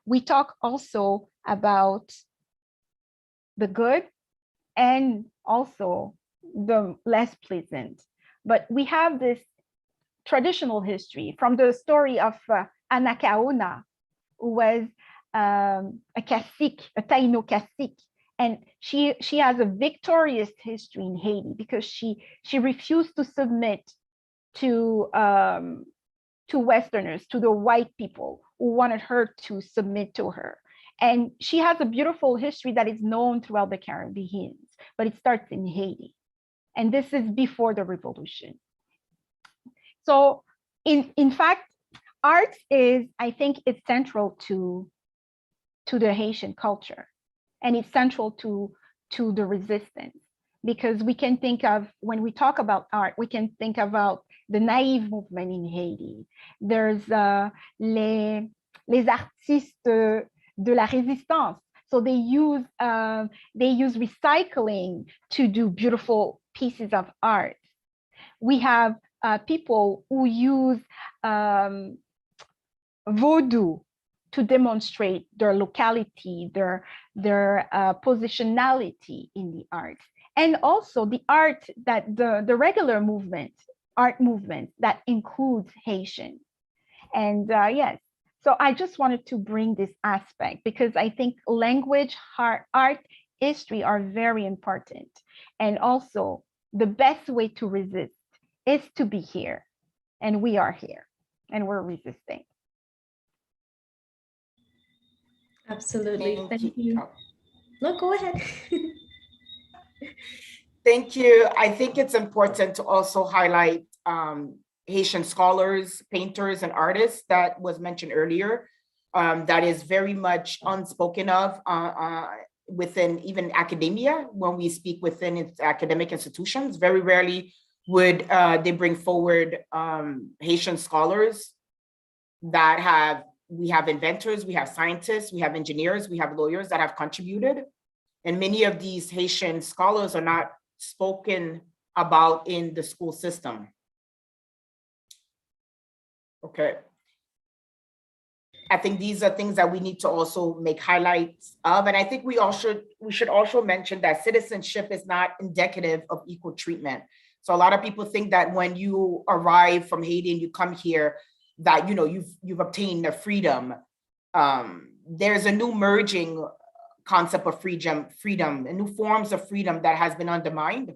we talk also about the good and also the less pleasant. But we have this traditional history from the story of Anakaona, who was a cacique, a Taino cacique. And she has a victorious history in Haiti because she refused to submit to Westerners, to the white people who wanted her to submit to her. And she has a beautiful history that is known throughout the Caribbean, but it starts in Haiti. And this is before the revolution. So in fact, art is, I think it's central to the Haitian culture. And it's central to the resistance, because we can think of, when we talk about art, we can think about the naive movement in Haiti. There's les artistes de la résistance. So they use recycling to do beautiful pieces of art. We have people who use Vodou to demonstrate their locality, their positionality in the arts. And also the art that the regular movement, art movement that includes Haitian. And yes, so I just wanted to bring this aspect because I think language, art, history are very important. And also the best way to resist is to be here. And we are here and we're resisting. Absolutely. Thank you. No, go ahead. Thank you. I think it's important to also highlight Haitian scholars, painters, and artists that was mentioned earlier. That is very much unspoken of within even academia. When we speak within its academic institutions, very rarely would they bring forward Haitian scholars that have, we have inventors, we have scientists, we have engineers, we have lawyers that have contributed. And many of these Haitian scholars are not spoken about in the school system. Okay. I think these are things that we need to also make highlights of. And I think we should also mention that citizenship is not indicative of equal treatment. So a lot of people think that when you arrive from Haiti and you come here, that you've obtained a freedom. There's a new merging concept of freedom, and new forms of freedom that has been undermined.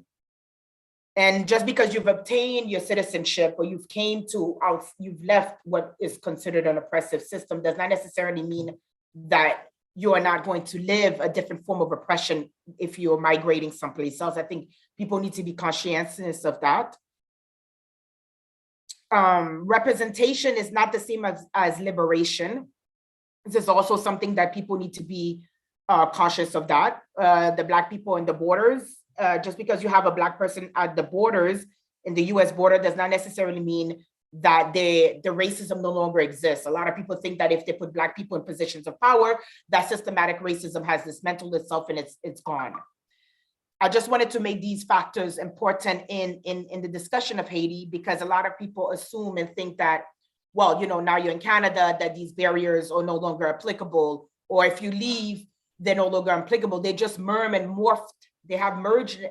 And just because you've obtained your citizenship or you've left what is considered an oppressive system does not necessarily mean that you are not going to live a different form of oppression if you're migrating someplace else. I think people need to be conscientious of that. Representation is not the same as liberation. This is also something that people need to be cautious of that. The Black people in the borders, just because you have a Black person at the borders, in the US border, does not necessarily mean that the racism no longer exists. A lot of people think that if they put Black people in positions of power, that systematic racism has dismantled itself and it's gone. I just wanted to make these factors important in the discussion of Haiti, because a lot of people assume and think that, well, you know, now you're in Canada, that these barriers are no longer applicable, or if you leave, they're no longer applicable. They just merged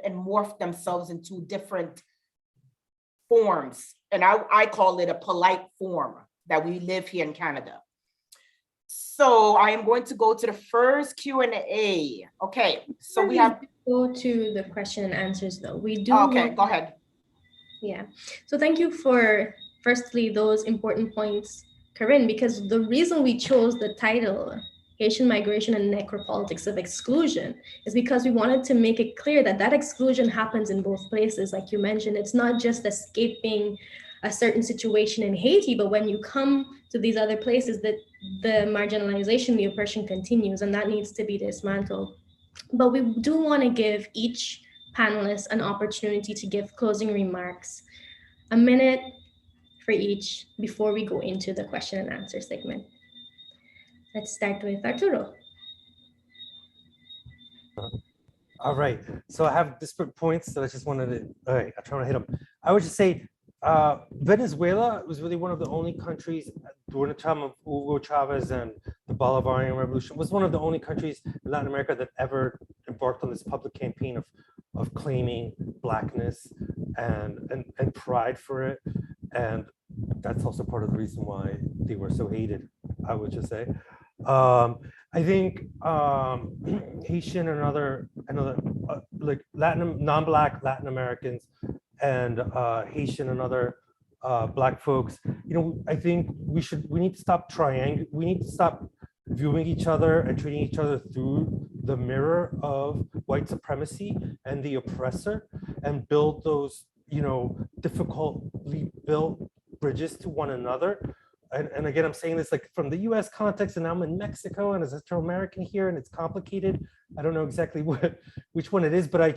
and morphed themselves into different forms. And I call it a polite form that we live here in Canada. So I am going to go to the first Q&A. Okay, so we have... Go to the question and answers though. We do... Okay, go ahead. Yeah, so thank you for, firstly, those important points, Corinne, because the reason we chose the title, Haitian Migration and Necropolitics of Exclusion, is because we wanted to make it clear that that exclusion happens in both places. Like you mentioned, it's not just escaping a certain situation in Haiti, but when you come to these other places, that the marginalization, the oppression continues, and that needs to be dismantled. But we do want to give each panelist an opportunity to give closing remarks, a minute for each before we go into the question and answer segment. Let's start with Arturo. All right, so I have disparate points that I just wanted to, all right, I'll try to hit them. I would just say Venezuela was really one of the only countries during the time of Hugo Chavez and the Bolivarian Revolution, was one of the only countries in Latin America that ever embarked on this public campaign of claiming Blackness and pride for it. And that's also part of the reason why they were so hated, I would just say. I think Haitian and other like non-Black Latin Americans and Haitian and other Black folks, you know, I think we need to stop viewing each other and treating each other through the mirror of white supremacy and the oppressor, and build those, you know, difficultly built bridges to one another. And again, I'm saying this like from the US context, and I'm in Mexico and as a Central American here, and it's complicated. I don't know exactly which one it is, but I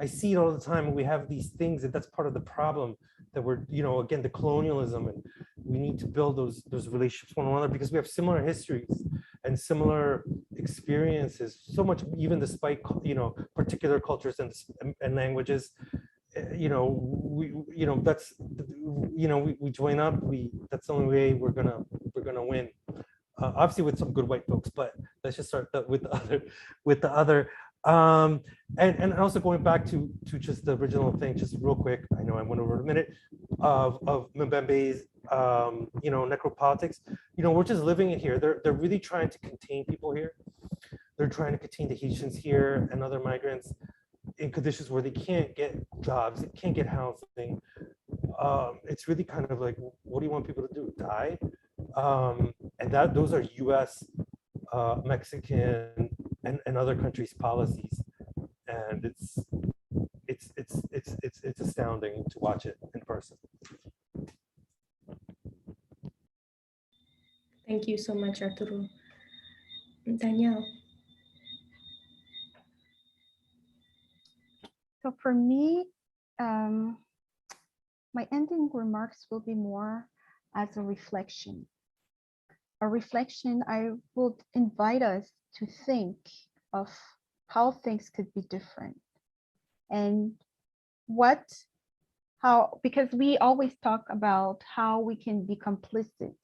see it all the time. And we have these things, and that's part of the problem, that we're, you know, again, the colonialism, and we need to build those relationships with one another, because we have similar histories and similar experiences, so much, even despite, you know, particular cultures and languages. You know, that's, you know, we join up, that's the only way we're gonna win, obviously with some good white folks, but let's just start with the other and also going back to just the original thing, just real quick, I know I went over a minute of Mbembe's you know, necropolitics. You know, we're just living it here. They're really trying to contain people here. They're trying to contain the Haitians here and other migrants in conditions where they can't get jobs, they can't get housing. It's really kind of like, what do you want people to do? Die? And those are US, Mexican, and other countries' policies. And it's astounding to watch it in person. Thank you so much, Arturo. Danielle. So for me, my ending remarks will be more as a reflection. A reflection, I would invite us to think of how things could be different, and because we always talk about how we can be complicit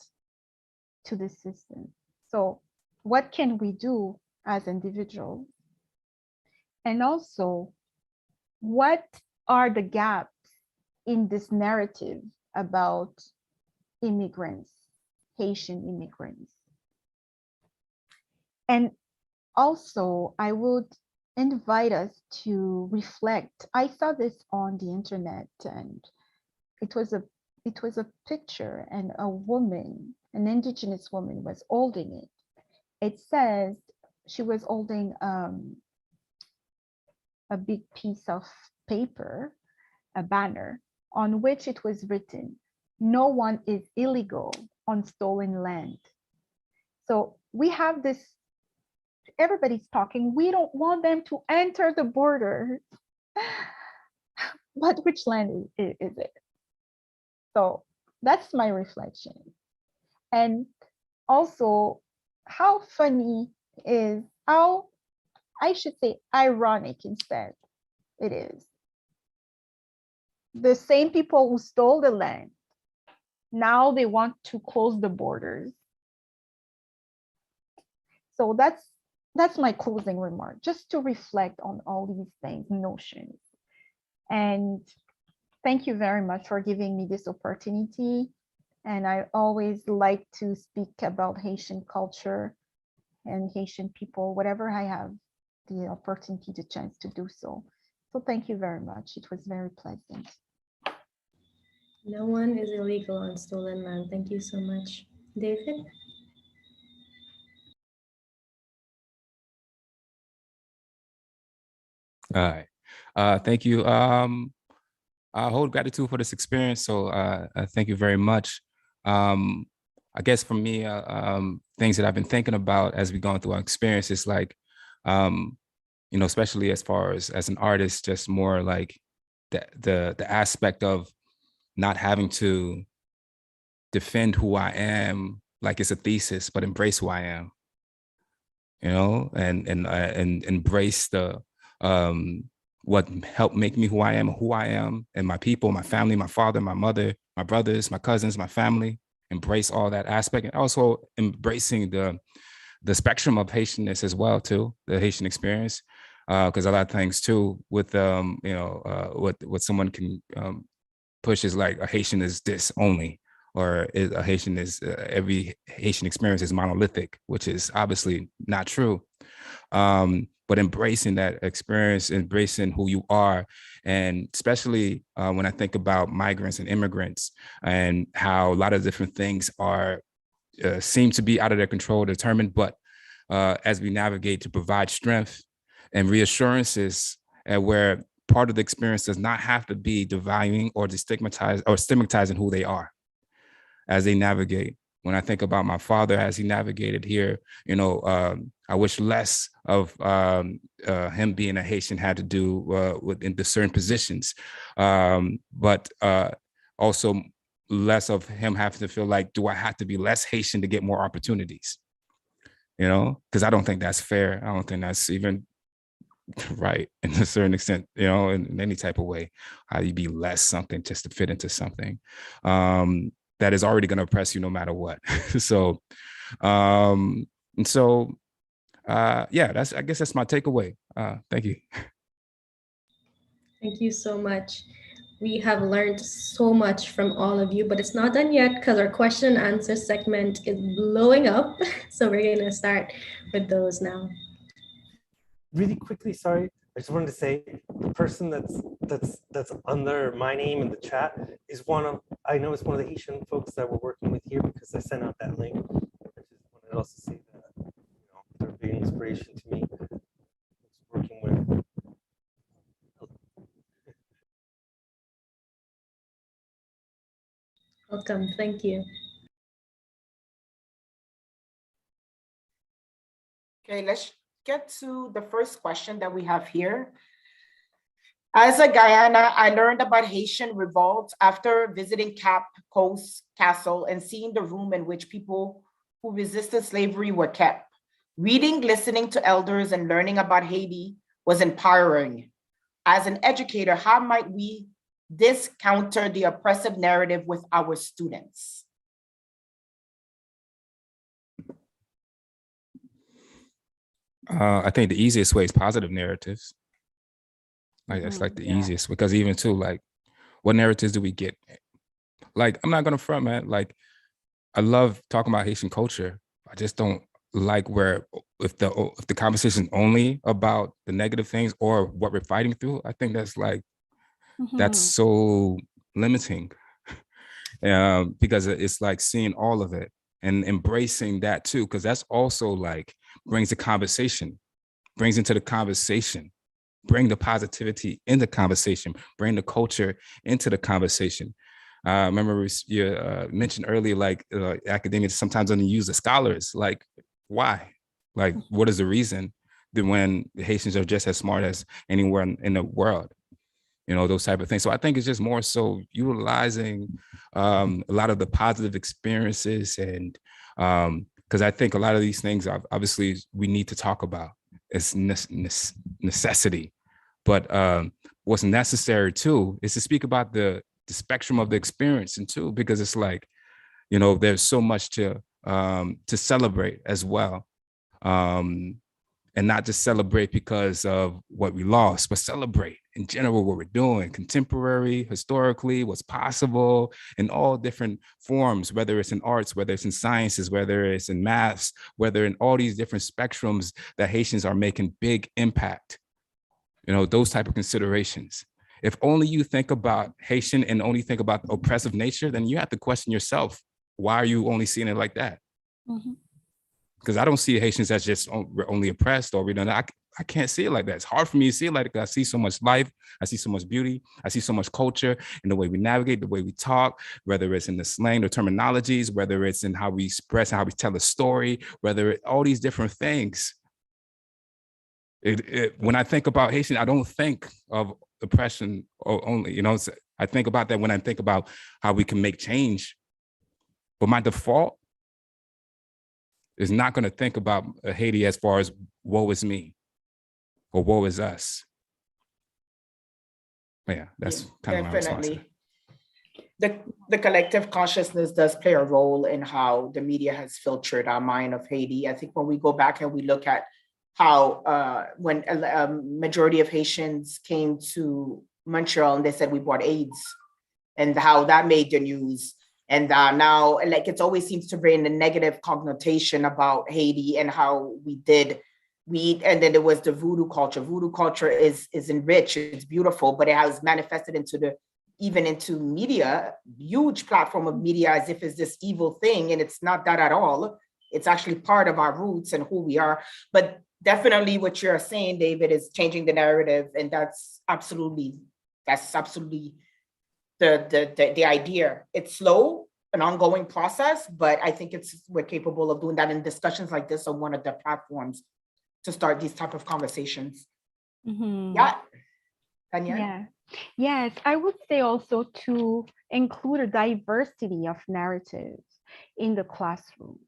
to the system. So what can we do as individuals? And also, what are the gaps in this narrative about immigrants, Haitian immigrants? And also, I would invite us to reflect. I saw this on the internet, and it was a picture, and a woman, an indigenous woman, was holding it. It says she was holding a big piece of paper, a banner, on which it was written, "No one is illegal on stolen land." So we have this, everybody's talking, we don't want them to enter the border. But which land is it? So that's my reflection. And also, how funny is, how, I should say ironic instead, it is. The same people who stole the land, now they want to close the borders. So that's my closing remark, just to reflect on all these things, notions. And thank you very much for giving me this opportunity. And I always like to speak about Haitian culture and Haitian people, whatever I have the opportunity, the chance to do so. So thank you very much. It was very pleasant. No one is illegal on stolen land. Thank you so much. David? All right. Thank you. I hold gratitude for this experience. So thank you very much. I guess for me, things that I've been thinking about as we're going through our experience is like, you know, especially as far as an artist, just more like the aspect of not having to defend who I am like it's a thesis, but embrace who I am, you know, and embrace the what helped make me who I am, and my people, my family, my father, my mother, my brothers, my cousins, my family. Embrace all that aspect, and also embracing the spectrum of Haitianness as well too, the Haitian experience, because a lot of things too with you know, what someone can push is like a Haitian is this only, or a Haitian is every Haitian experience is monolithic, which is obviously not true. But embracing that experience, embracing who you are, and especially when I think about migrants and immigrants and how a lot of different things are seem to be out of their control, determined, but as we navigate to provide strength and reassurances, and where part of the experience does not have to be devaluing or stigmatizing who they are as they navigate. When I think about my father as he navigated here, you know, I wish less of him being a Haitian had to do with in the certain positions, but also less of him having to feel like, do I have to be less Haitian to get more opportunities? You know, because I don't think that's fair. I don't think that's even right in a certain extent, you know, in any type of way. How do you be less something just to fit into something that is already going to oppress you no matter what? So, and so, yeah, I guess that's my takeaway. Thank you. Thank you so much. We have learned so much from all of you, but it's not done yet because our question and answer segment is blowing up. So we're going to start with those now. Really quickly, sorry, I just wanted to say the person that's under my name in the chat is I know it's one of the Haitian folks that we're working with here, because I sent out that link. I just wanted to also say that, you know, they're a big inspiration to me. Working with. Welcome. Thank you. Okay, let's get to the first question that we have here. As a Guyana, I learned about Haitian revolt after visiting Cap Coast Castle and seeing the room in which people who resisted slavery were kept. Reading, listening to elders, and learning about Haiti was empowering. As an educator, how might we discounter the oppressive narrative with our students? I think the easiest way is positive narratives. Like that's like the easiest, because even too, like, what narratives do we get? Like, I'm not gonna front, man. Like, I love talking about Haitian culture. I just don't like where if the conversation only about the negative things or what we're fighting through, I think that's like, that's so limiting. Because it's like seeing all of it and embracing that too, because that's also like brings the conversation, brings into the conversation, bring the positivity in the conversation, bring the culture into the conversation. Remember you mentioned earlier, like academia sometimes only use the scholars. Like, why? Like, what is the reason that when the Haitians are just as smart as anywhere in the world? You know, those type of things. So I think it's just more so utilizing a lot of the positive experiences, and because I think a lot of these things, obviously, we need to talk about. It's necessity, but what's necessary too is to speak about the spectrum of the experience, and too, because it's like, you know, there's so much to celebrate as well. And not just celebrate because of what we lost, but celebrate in general what we're doing, contemporary, historically, what's possible in all different forms, whether it's in arts, whether it's in sciences, whether it's in maths, whether in all these different spectrums that Haitians are making big impact. You know, those type of considerations. If only you think about Haitian and only think about the oppressive nature, then you have to question yourself, why are you only seeing it like that? Because I don't see Haitians as just only oppressed, or we don't. I can't see it like that. It's hard for me to see it like that. I see so much life. I see so much beauty. I see so much culture in the way we navigate, the way we talk, whether it's in the slang, the terminologies, whether it's in how we express and how we tell a story, all these different things. When I think about Haitian, I don't think of oppression only. You know, I think about that when I think about how we can make change. But my default is not going to think about Haiti as far as woe is me or woe is us. But yeah, that's kind of my response. The collective consciousness does play a role in how the media has filtered our mind of Haiti. I think when we go back and we look at how when a majority of Haitians came to Montreal and they said we brought AIDS, and how that made the news. And now, like, it always seems to bring the negative connotation about Haiti and how and then there was the voodoo culture. Voodoo culture is enriched, it's beautiful, but it has manifested even into media, huge platform of media, as if it's this evil thing, and it's not that at all. It's actually part of our roots and who we are. But definitely what you're saying, David, is changing the narrative, and that's absolutely the idea. It's slow, an ongoing process, but I think we're capable of doing that, in discussions like this on one of the platforms to start these type of conversations. Yeah. Tanya? Yeah. Yes, I would say also to include a diversity of narratives in the classroom.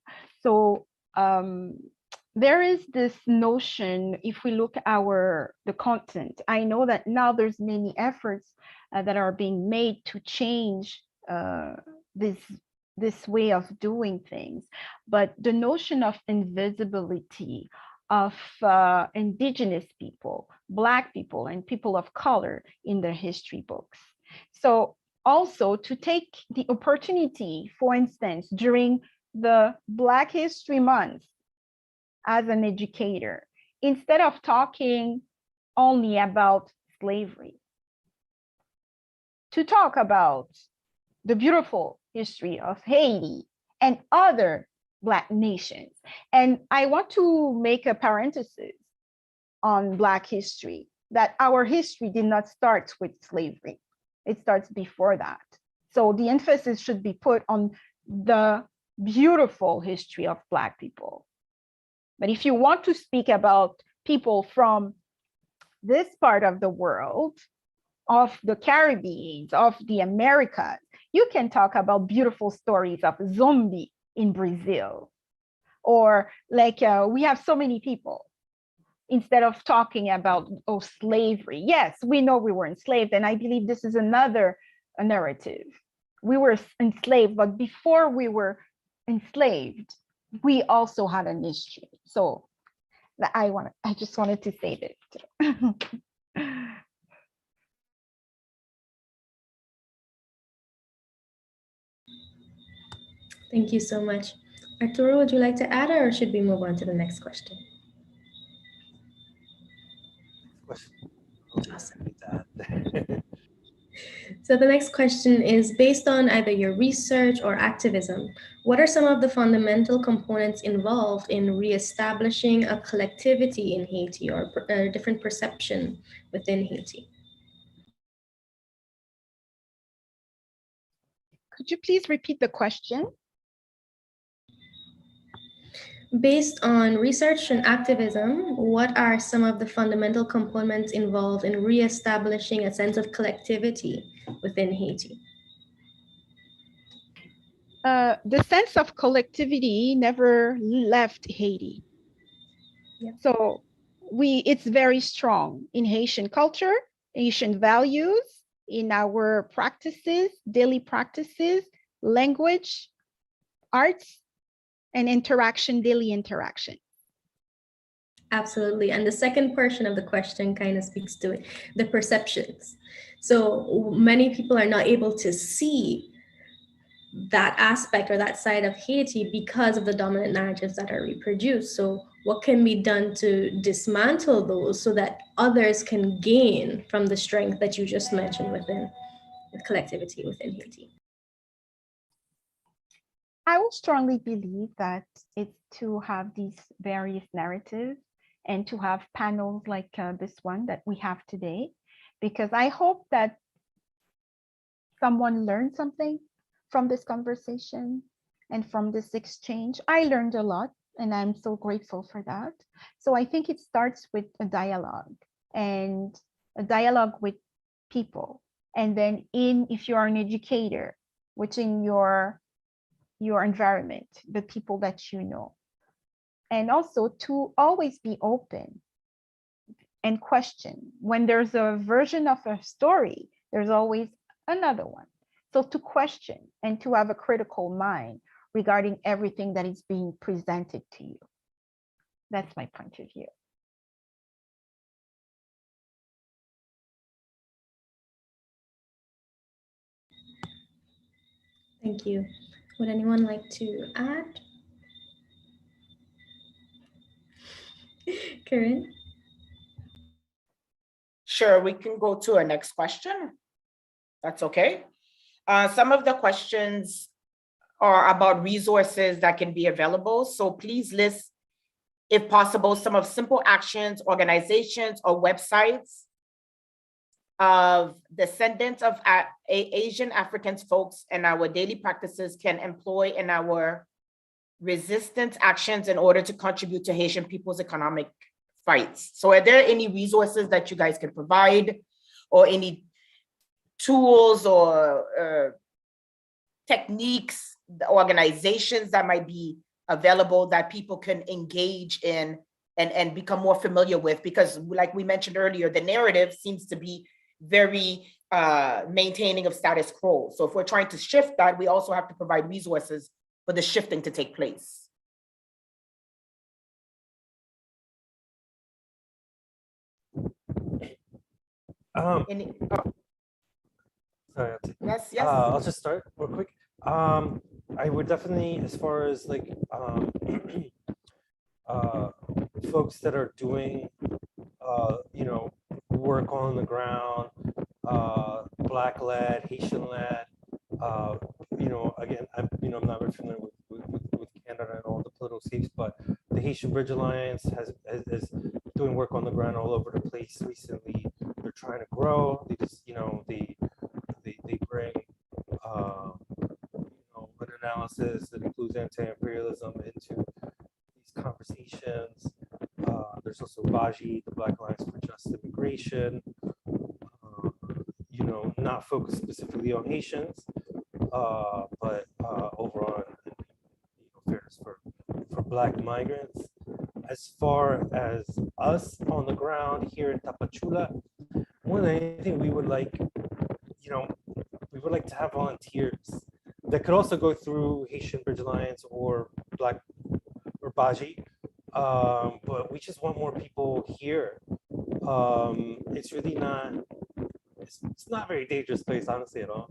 So there is this notion, if we look at the content, I know that now there's many efforts that are being made to change this way of doing things, but the notion of invisibility of indigenous people, Black people, and people of color in their history books. So also to take the opportunity, for instance, during the Black History Month, as an educator, instead of talking only about slavery, to talk about the beautiful history of Haiti and other Black nations. And I want to make a parenthesis on Black history, that our history did not start with slavery. It starts before that. So the emphasis should be put on the beautiful history of Black people. But if you want to speak about people from this part of the world, of the Caribbean, of the Americas, you can talk about beautiful stories of Zombi in Brazil, or like we have so many people. Instead of talking about slavery, yes, we know we were enslaved, and I believe this is another narrative. We were enslaved, but before we were enslaved, we also had an history. So I just wanted to say this. Thank you so much. Arturo, would you like to add, or should we move on to the next question? question. Awesome. So the next question is, based on either your research or activism, what are some of the fundamental components involved in reestablishing a collectivity in Haiti, or a different perception within Haiti? Could you please repeat the question? Based on research and activism, what are some of the fundamental components involved in reestablishing a sense of collectivity within Haiti? The sense of collectivity never left Haiti. Yeah. So it's very strong in Haitian culture, Haitian values, in our practices, daily practices, language, arts, and interaction, daily interaction. Absolutely. And the second portion of the question kind of speaks to it, the perceptions. So many people are not able to see that aspect or that side of Haiti because of the dominant narratives that are reproduced. So what can be done to dismantle those so that others can gain from the strength that you just mentioned within the collectivity within Haiti? I will strongly believe that it's to have these various narratives and to have panels like this one that we have today, because I hope that someone learned something from this conversation and from this exchange. I learned a lot, and I'm so grateful for that. So I think it starts with a dialogue, and a dialogue with people. And then if you're an educator, within your environment, the people that you know. And also to always be open and question. When there's a version of a story, there's always another one. So to question and to have a critical mind regarding everything that is being presented to you. That's my point of view. Thank you. Would anyone like to add? Karen? Sure, we can go to our next question. That's okay. Some of the questions are about resources that can be available. So please list, if possible, some of simple actions, organizations, or websites of descendants of Asian Africans folks and our daily practices can employ in our resistance actions in order to contribute to Haitian people's economic fights. So are there any resources that you guys can provide, or any tools or techniques, organizations that might be available that people can engage in and become more familiar with? Because like we mentioned earlier, the narrative seems to be very maintaining of status quo. So if we're trying to shift that, we also have to provide resources for the shifting to take place. Sorry, Yes. I'll just start real quick. I would definitely, as far as like folks that are doing work on the ground, Black-led, Haitian-led, again, I'm not very familiar with Canada and all the political seats, but the Haitian Bridge Alliance is doing work on the ground all over the place recently. They're trying to grow. They just, they bring an analysis that includes anti-imperialism into these conversations. There's also BAJI, the Black Alliance for Just Immigration, not focused specifically on Haitians, but overall fairness for Black migrants. As far as us on the ground here in Tapachula, more than anything, we would like to have volunteers that could also go through Haitian Bridge Alliance or BAJI. But we just want more people here. It's really not, it's not a very dangerous place, honestly, at all.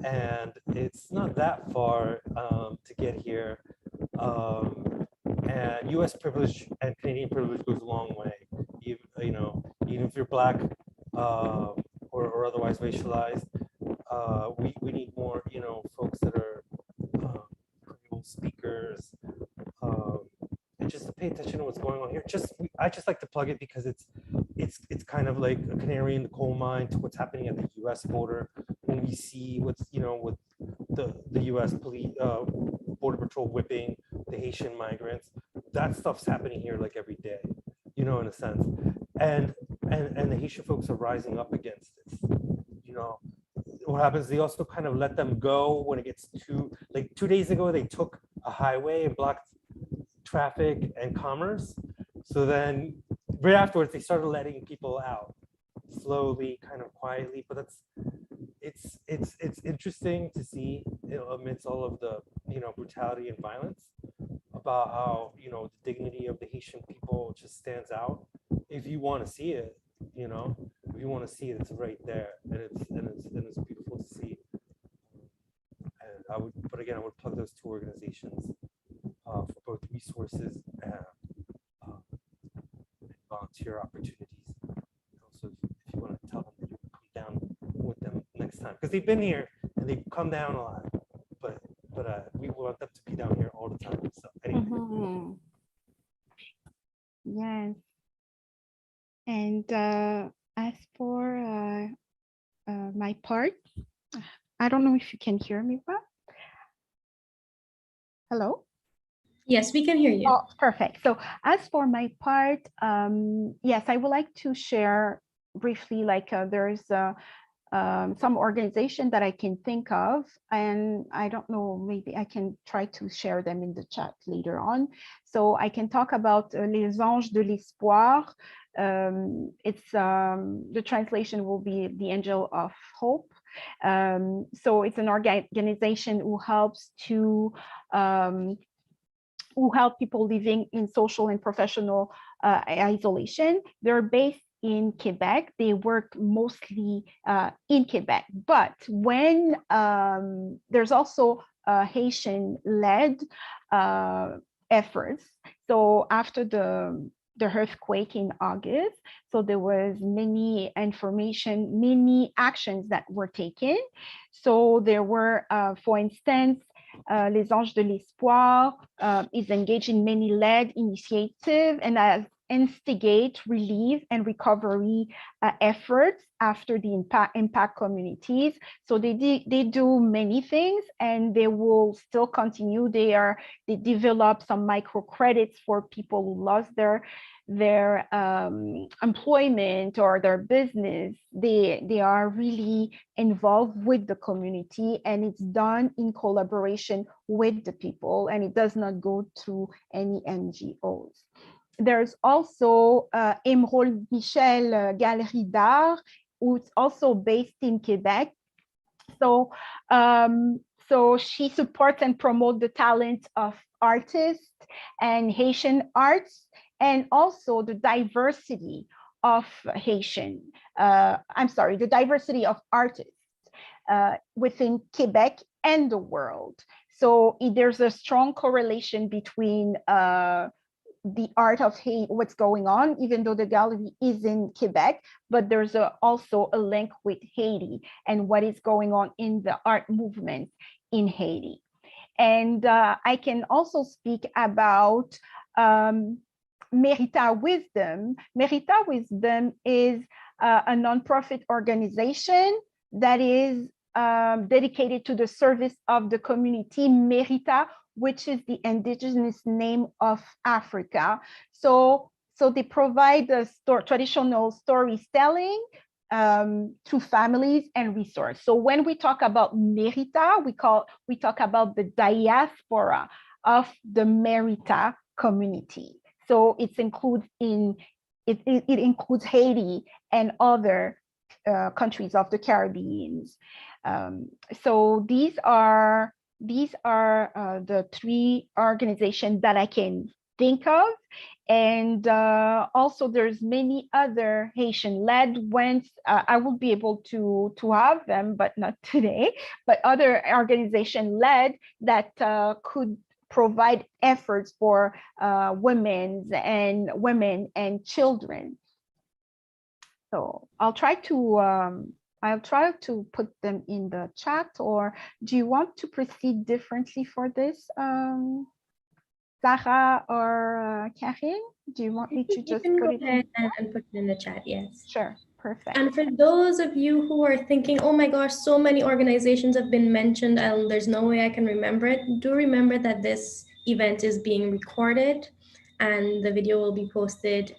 And it's not that far to get here. And US privilege and Canadian privilege goes a long way. you know, even if you're Black or otherwise racialized, we need more, you know, folks that are Creole speakers, and just to pay attention to what's going on here. I just like to plug it because it's kind of like a canary in the coal mine to what's happening at the U.S. border. When we see what's, you know, with the U.S. police, Border Patrol whipping the Haitian migrants, that stuff's happening here like every day, you know, in a sense. And the Haitian folks are rising up against this. You know, what happens, they also kind of let them go when it gets too, like 2 days ago, they took a highway and blocked traffic and commerce. So then right afterwards, they started letting people out slowly, kind of quietly, but it's interesting to see, you know, amidst all of the, you know, brutality and violence, about how, you know, the dignity of the Haitian people just stands out. If you want to see it, you know, if you want to see it, it's right there, and it's beautiful to see. And but again, I would plug those two organizations for both resources and volunteer opportunities. Also, if you want to tell them that you come down with them next time, because they've been here and they've come down a lot, but we want them to be down here all the time. So anyway. Yes. And as for my part, I don't know if you can hear me well. Hello? Yes, we can hear you. Oh, perfect. So as for my part, yes, I would like to share briefly, like there's some organization that I can think of, and I don't know, maybe I can try to share them in the chat later on. So I can talk about Les Anges de l'Espoir. It's the translation will be the Angel of Hope. So it's an organization who helps to who help people living in social and professional isolation. They're based in Quebec. They work mostly in Quebec, but when there's also Haitian-led efforts. So after the earthquake in August, so there was many actions that were taken. So there were, for instance, Les Anges de l'Espoir is engaged in many led initiatives and has instigate relief and recovery efforts after the impact communities. So they do many things, and they will still continue. They develop some microcredits for people who lost their employment or their business. They are really involved with the community, and it's done in collaboration with the people, and it does not go through any NGOs. There's also Emeraude Michel Galerie d'Art, who's also based in Quebec. So, so she supports and promotes the talent of artists and Haitian arts, and also the diversity of the diversity of artists within Quebec and the world. So there's a strong correlation between the art of Haiti, what's going on, even though the gallery is in Quebec, but there's also a link with Haiti and what is going on in the art movement in Haiti. And I can also speak about Merita Wisdom. Merita Wisdom is a nonprofit organization that is dedicated to the service of the community, Merita, which is the indigenous name of Africa. So they provide the traditional storytelling to families and resources. So when we talk about Merita, we talk about the diaspora of the Merita community. So it includes Haiti and other countries of the Caribbean. So these are the three organizations that I can think of. And also there's many other Haitian-led ones. I will be able to have them, but not today, but other organization-led that could provide efforts for women and children. So I'll try to put them in the chat, or do you want to proceed differently for this, Sarah or Karine? Do you want me to You just can put go it in? ahead and put it in the chat, yes. Sure, perfect. And for those of you who are thinking, oh my gosh, so many organizations have been mentioned and there's no way I can remember it, do remember that this event is being recorded and the video will be posted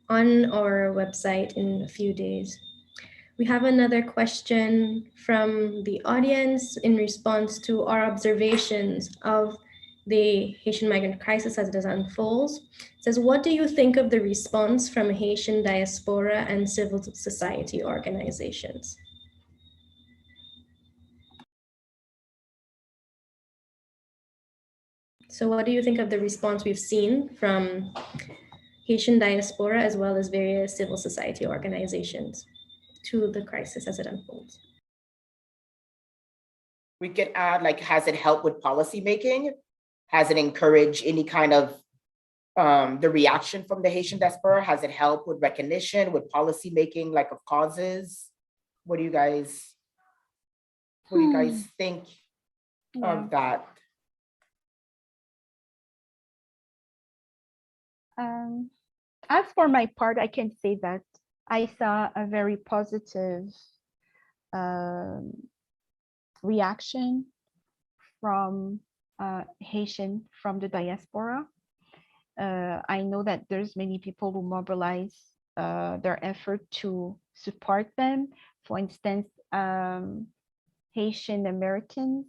on our website in a few days. We have another question from the audience in response to our observations of the Haitian migrant crisis as it unfolds. It says, what do you think of the response from Haitian diaspora and civil society organizations? So what do you think of the response we've seen from Haitian diaspora as well as various civil society organizations to the crisis as it unfolds? We could add, like, has it helped with policymaking? Has it encouraged any kind of the reaction from the Haitian diaspora? Has it helped with recognition, with policymaking, like of causes? What do you guys think of that? As for my part, I can say that I saw a very positive reaction from Haitian, from the diaspora. I know that there's many people who mobilize their effort to support them. For instance, Haitian Americans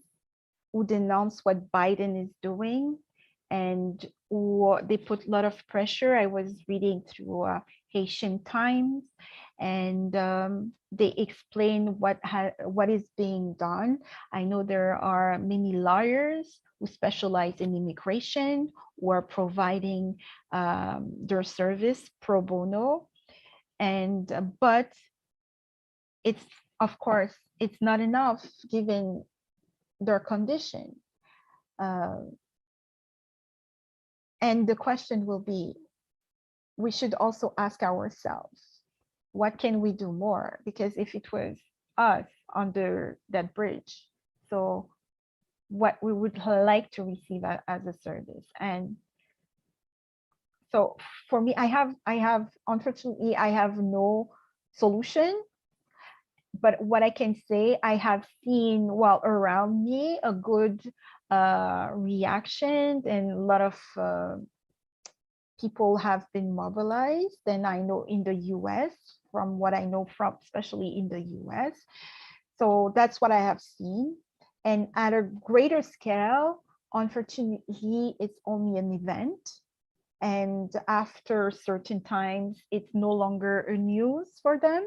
who denounce what Biden is doing and who they put a lot of pressure. I was reading through Haitian Times, and they explain what is being done. I know there are many lawyers who specialize in immigration, who are providing their service pro bono, and but it's, of course, it's not enough given their condition. And the question will be, we should also ask ourselves, what can we do more? Because if it was us under that bridge, so what we would like to receive as a service. And so for me, unfortunately, I have no solution. But what I can say, I have seen, well, around me, a good reaction, and a lot of people have been mobilized. And I know in the US, from what I know from, especially in the US. So that's what I have seen. And at a greater scale, unfortunately, it's only an event. And after certain times, it's no longer a news for them.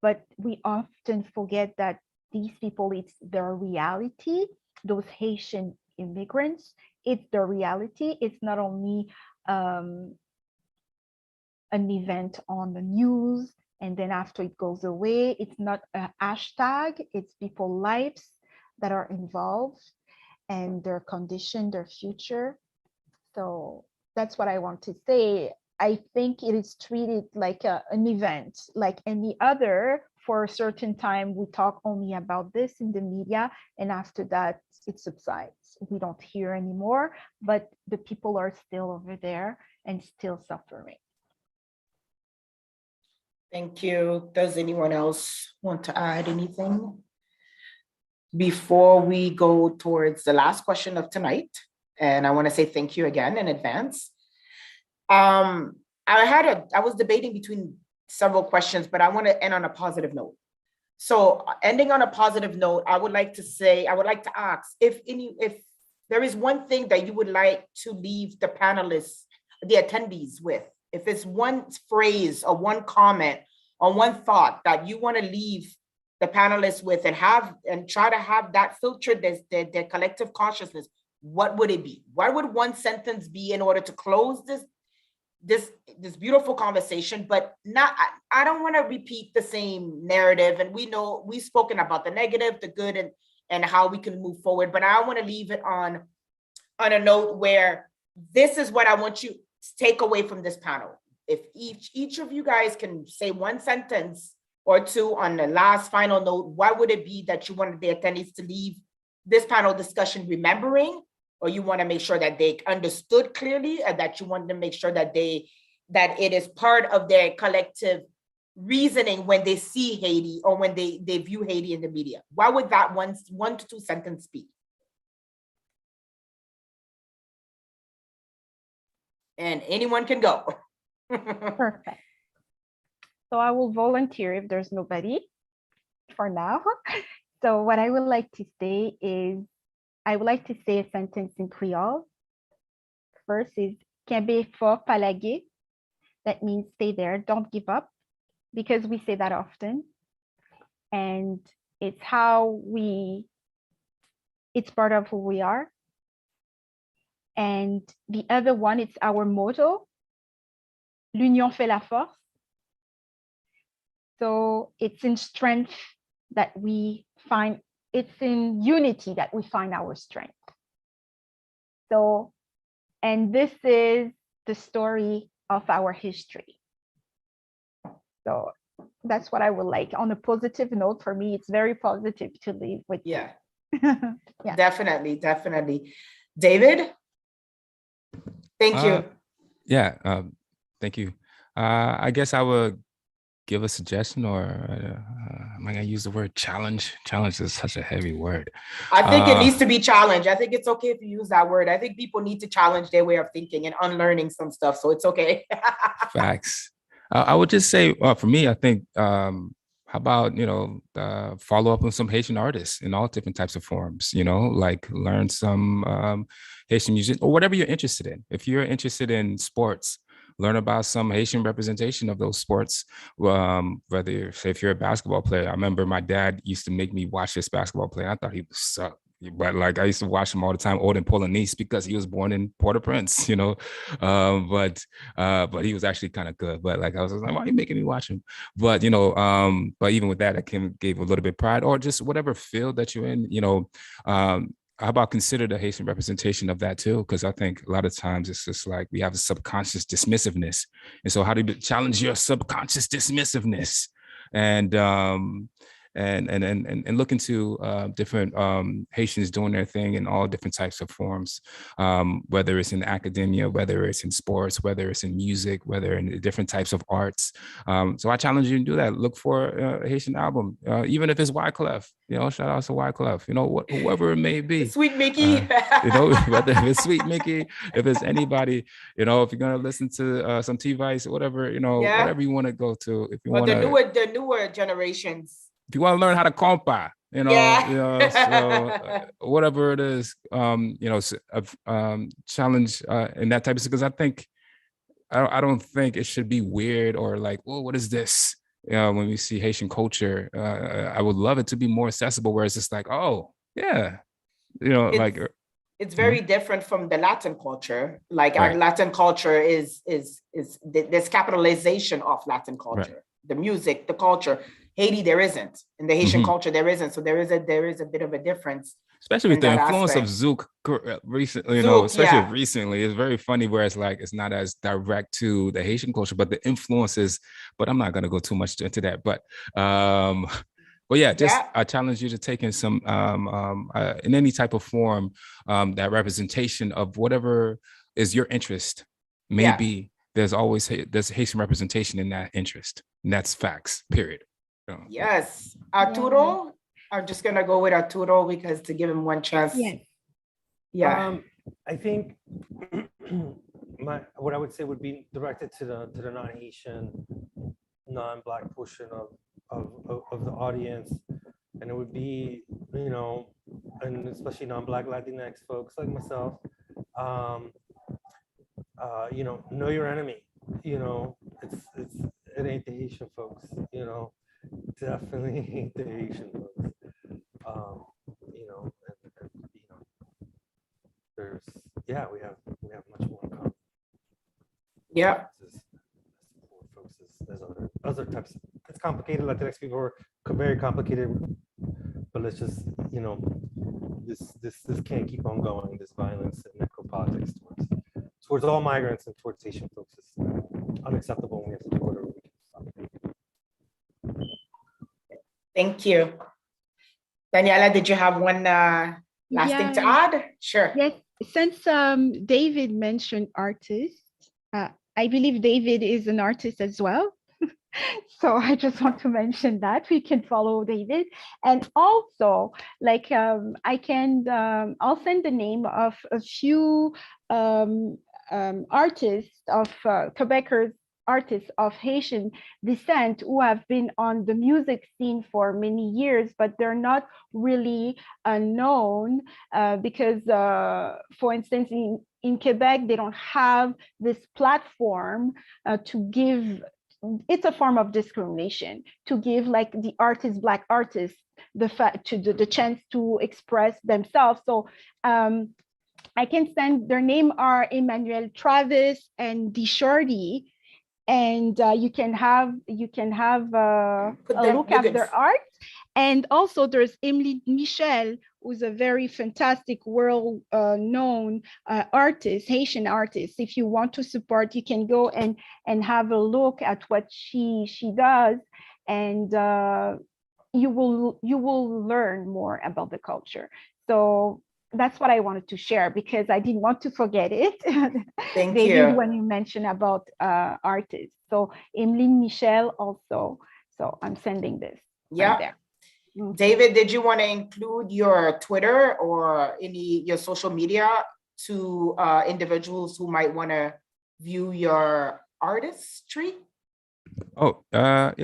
But we often forget that these people, it's their reality. Those Haitian immigrants, it's their reality. It's not only an event on the news and then after it goes away. It's not a hashtag. It's people's lives that are involved and their condition, their future. So that's what I want to say. I think it is treated like an event, like any other. For a certain time, we talk only about this in the media, and after that, it subsides. We don't hear anymore, but the people are still over there and still suffering. Thank you. Does anyone else want to add anything before we go towards the last question of tonight? And I want to say thank you again in advance. I was debating between several questions, but I want to end on a positive note. So ending on a positive note, I would like to ask if there is one thing that you would like to leave the panelists, the attendees with, if it's one phrase or one comment or one thought that you want to leave the panelists with and try to have that filter their collective consciousness, what would it be? What would one sentence be in order to close this beautiful conversation? But I don't want to repeat the same narrative. And we've spoken about the negative, the good, and how we can move forward. But I want to leave it on a note where this is what I want you to take away from this panel. if each of you guys can say one sentence or two on the last final note, what would it be that you wanted the attendees to leave this panel discussion remembering, or you want to make sure that they understood clearly, and that you want to make sure that it is part of their collective reasoning when they see Haiti or when they view Haiti in the media? What would that one to two sentence be? And anyone can go. Perfect. So I will volunteer if there's nobody for now. So what I would like to say is, I would like to say a sentence in Creole. First is Kembe fort palage. That means stay there, don't give up, because we say that often. And it's it's part of who we are. And the other one, it's our motto, l'union fait la force. So it's in strength that we find, it's in unity that we find our strength. So, and this is the story of our history. So that's what I would like. On a positive note, for me, it's very positive to leave with. Yeah, Yeah. definitely. David? Thank you. Thank you. I guess I would give a suggestion, or am I going to use the word challenge? Challenge is such a heavy word. I think it needs to be challenged. I think it's okay if you use that word. I think people need to challenge their way of thinking and unlearning some stuff. So it's okay. Facts. I would just say, for me, I think, how about, follow up on some Haitian artists in all different types of forms, like learn some Haitian music or whatever you're interested in. If you're interested in sports, learn about some Haitian representation of those sports. Whether, say, if you're a basketball player, I remember my dad used to make me watch this basketball player. I thought he was suck. But like I used to watch him all the time, Odin Polanese, because he was born in Port-au-Prince, but he was actually kind of good. But like I was like, why are you making me watch him? But but even with that, I gave a little bit of pride, or just whatever field that you're in, how about consider the Haitian representation of that too? Because I think a lot of times it's just like we have a subconscious dismissiveness, and so how do you challenge your subconscious dismissiveness? And look into different Haitians doing their thing in all different types of forms, whether it's in academia, whether it's in sports, whether it's in music, whether in different types of arts. So I challenge you to do that. Look for a Haitian album, even if it's Wyclef. Shout out to Wyclef. Whoever it may be. Sweet Mickey. Whether it's Sweet Mickey, if it's anybody. If you're gonna listen to some T-Vice, whatever, whatever you want to go to. If you want the newer generations. If you want to learn how to compa, so whatever it is, challenge in that type of, because I think I don't think it should be weird or like, oh, what is this? When we see Haitian culture, I would love it to be more accessible, where it's just like, oh yeah, it's very different from the Latin culture. Like right. Our Latin culture is this capitalization of Latin culture, right. The music, the culture. Haiti, there isn't. In the Haitian culture, there isn't. So there is a bit of a difference. Especially with the influence of Zouk recently, recently, it's very funny where it's like, it's not as direct to the Haitian culture, but the influences, but I'm not going to go too much into that. But I challenge you to take in some, in any type of form, that representation of whatever is your interest. Maybe there's Haitian representation in that interest. And that's facts, period. Yes. Arturo, I'm just going to go with Arturo because to give him one chance. Yes. Yeah. I think what I would say would be directed to the non-Haitian, non-Black portion of the audience. And it would be, and especially non-Black Latinx folks like myself, know your enemy. It ain't the Haitian folks, definitely ain't the Haitian folks. There's we have much more in common. Yeah. Folks, there's other types. It's complicated. Latinx people are very complicated, but let's just this can't keep on going. This violence and necropolitics towards all migrants and towards Haitian folks unacceptable. And we have to do whatever we can to stop it. Thank you. Daniela, did you have one last thing to add? Sure. Yes, since David mentioned artists, I believe David is an artist as well. So I just want to mention that we can follow David. And also, like, I'll send the name of a few artists of Quebecers, artists of Haitian descent who have been on the music scene for many years, but they're not really known because, for instance, in Quebec, they don't have this platform to give. It's a form of discrimination to give like the artists, Black artists, the chance to express themselves. So I can send their name are Emmanuel Travis and Dishordy, and you can have a look at their art. And also there's Emily Michel, who's a very fantastic world known artist, Haitian artist. If you want to support, you can go and have a look at what she does, and you will learn more about the culture. So that's what I wanted to share because I didn't want to forget it. Thank David, you. when you mentioned about artists. So Emeline Michel also. So I'm sending this. Yeah. Right there. David, did you want to include your Twitter or your social media to individuals who might want to view your artistry? Oh, yeah.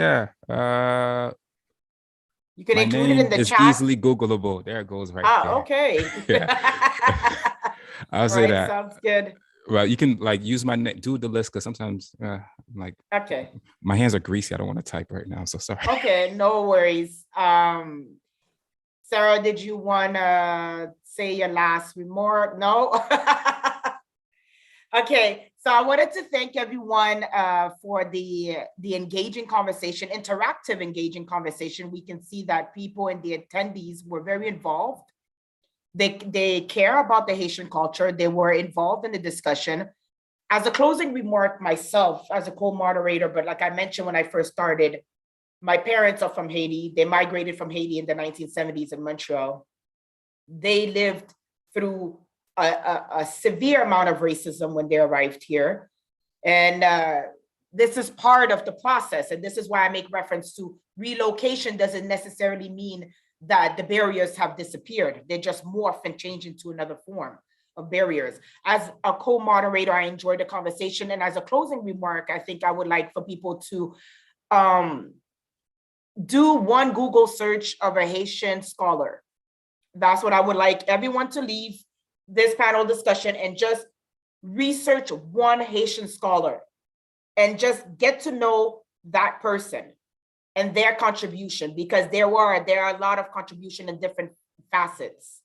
You can my include name it in the is chat. easily Googleable. There it goes right there. Okay. I'll say that. Sounds good. Well, you can like use my name, do the list, because sometimes I'm like, okay, my hands are greasy. I don't want to type right now. So sorry. Okay, no worries. Sarah, did you want to say your last remark? No? Okay, so I wanted to thank everyone for the engaging conversation, interactive engaging conversation. We can see that people and the attendees were very involved. They care about the Haitian culture. They were involved in the discussion. As a closing remark myself, as a co-moderator, but like I mentioned when I first started, my parents are from Haiti. They migrated from Haiti in the 1970s in Montreal. They lived through a severe amount of racism when they arrived here. And this is part of the process. And this is why I make reference to relocation doesn't necessarily mean that the barriers have disappeared. They just morph and change into another form of barriers. As a co-moderator, I enjoyed the conversation. And as a closing remark, I think I would like for people to do one Google search of a Haitian scholar. That's what I would like everyone to leave this panel discussion and just research one Haitian scholar and just get to know that person and their contribution, because there are a lot of contribution in different facets.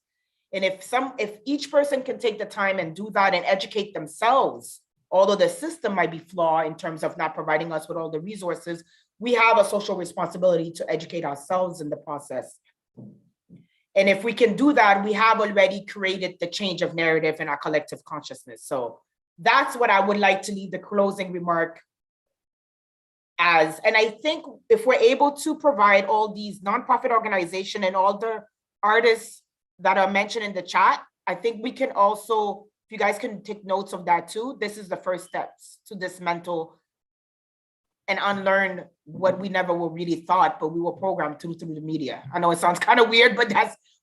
And if each person can take the time and do that and educate themselves, although the system might be flawed in terms of not providing us with all the resources, we have a social responsibility to educate ourselves in the process. And if we can do that, we have already created the change of narrative in our collective consciousness. So that's what I would like to leave the closing remark as. And I think if we're able to provide all these nonprofit organizations and all the artists that are mentioned in the chat, I think we can also, if you guys can take notes of that too, this is the first steps to dismantle and unlearn what we never were really thought, but we were programmed through the media. I know it sounds kind of weird, but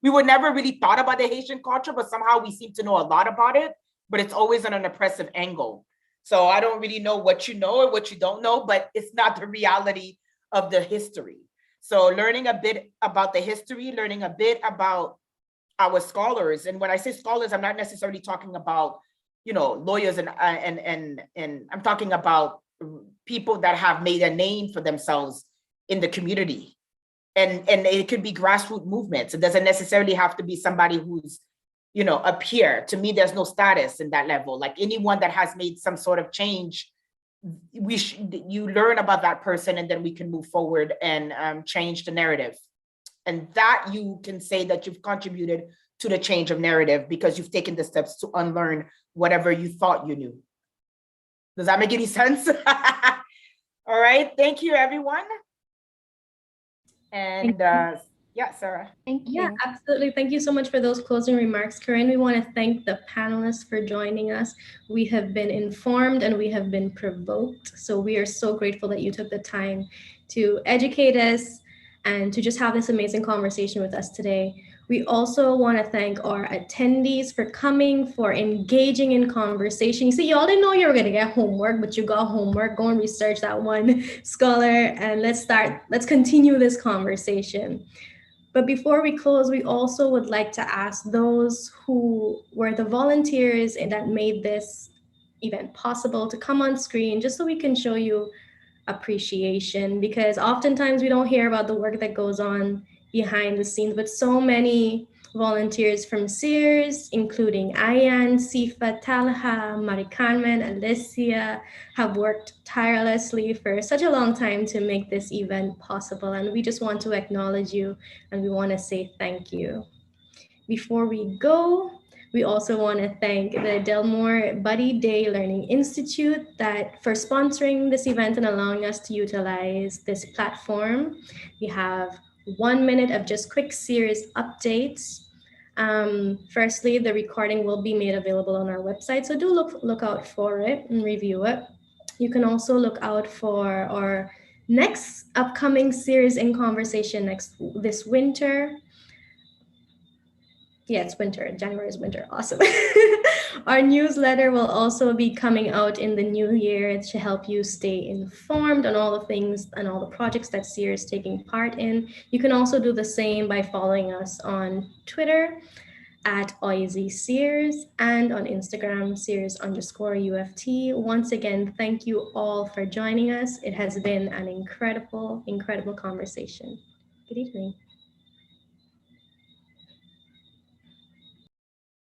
we were never really thought about the Haitian culture, but somehow we seem to know a lot about it, but it's always on an oppressive angle. So I don't really know what you know or what you don't know, but it's not the reality of the history. So learning a bit about the history, learning a bit about our scholars. And when I say scholars, I'm not necessarily talking about, lawyers and I'm talking about people that have made a name for themselves in the community. And it could be grassroots movements. It doesn't necessarily have to be somebody who's, up here. To me, there's no status in that level. Like anyone that has made some sort of change, you learn about that person, and then we can move forward and change the narrative. And that you can say that you've contributed to the change of narrative because you've taken the steps to unlearn whatever you thought you knew. Does that make any sense? All right, thank you, everyone. And yeah, Sarah. Thank you. Yeah, absolutely. Thank you so much for those closing remarks, Corinne. We want to thank the panelists for joining us. We have been informed and we have been provoked. So we are so grateful that you took the time to educate us and to just have this amazing conversation with us today. We also want to thank our attendees for coming, for engaging in conversation. You see, y'all didn't know you were going to get homework, but you got homework. Go and research that one scholar and let's continue this conversation. But before we close, we also would like to ask those who were the volunteers that made this event possible to come on screen just so we can show you appreciation, because oftentimes we don't hear about the work that goes on behind the scenes, but so many volunteers from Sears, including Ayan, Sifa, Talha, Mari Carmen, Alicia, have worked tirelessly for such a long time to make this event possible. And we just want to acknowledge you and we want to say thank you. Before we go, we also want to thank the Delmore Buddy Day Learning Institute for sponsoring this event and allowing us to utilize this platform. We have 1 minute of just quick series updates. Firstly, the recording will be made available on our website, so do look out for it and review it. You can also look out for our next upcoming series in conversation this winter. Yeah, it's winter. January is winter. Awesome. Our newsletter will also be coming out in the new year to help you stay informed on all the things and all the projects that Sears is taking part in. You can also do the same by following us on Twitter at OizySears and on Instagram, Sears_UFT. Once again, thank you all for joining us. It has been an incredible, incredible conversation. Good evening.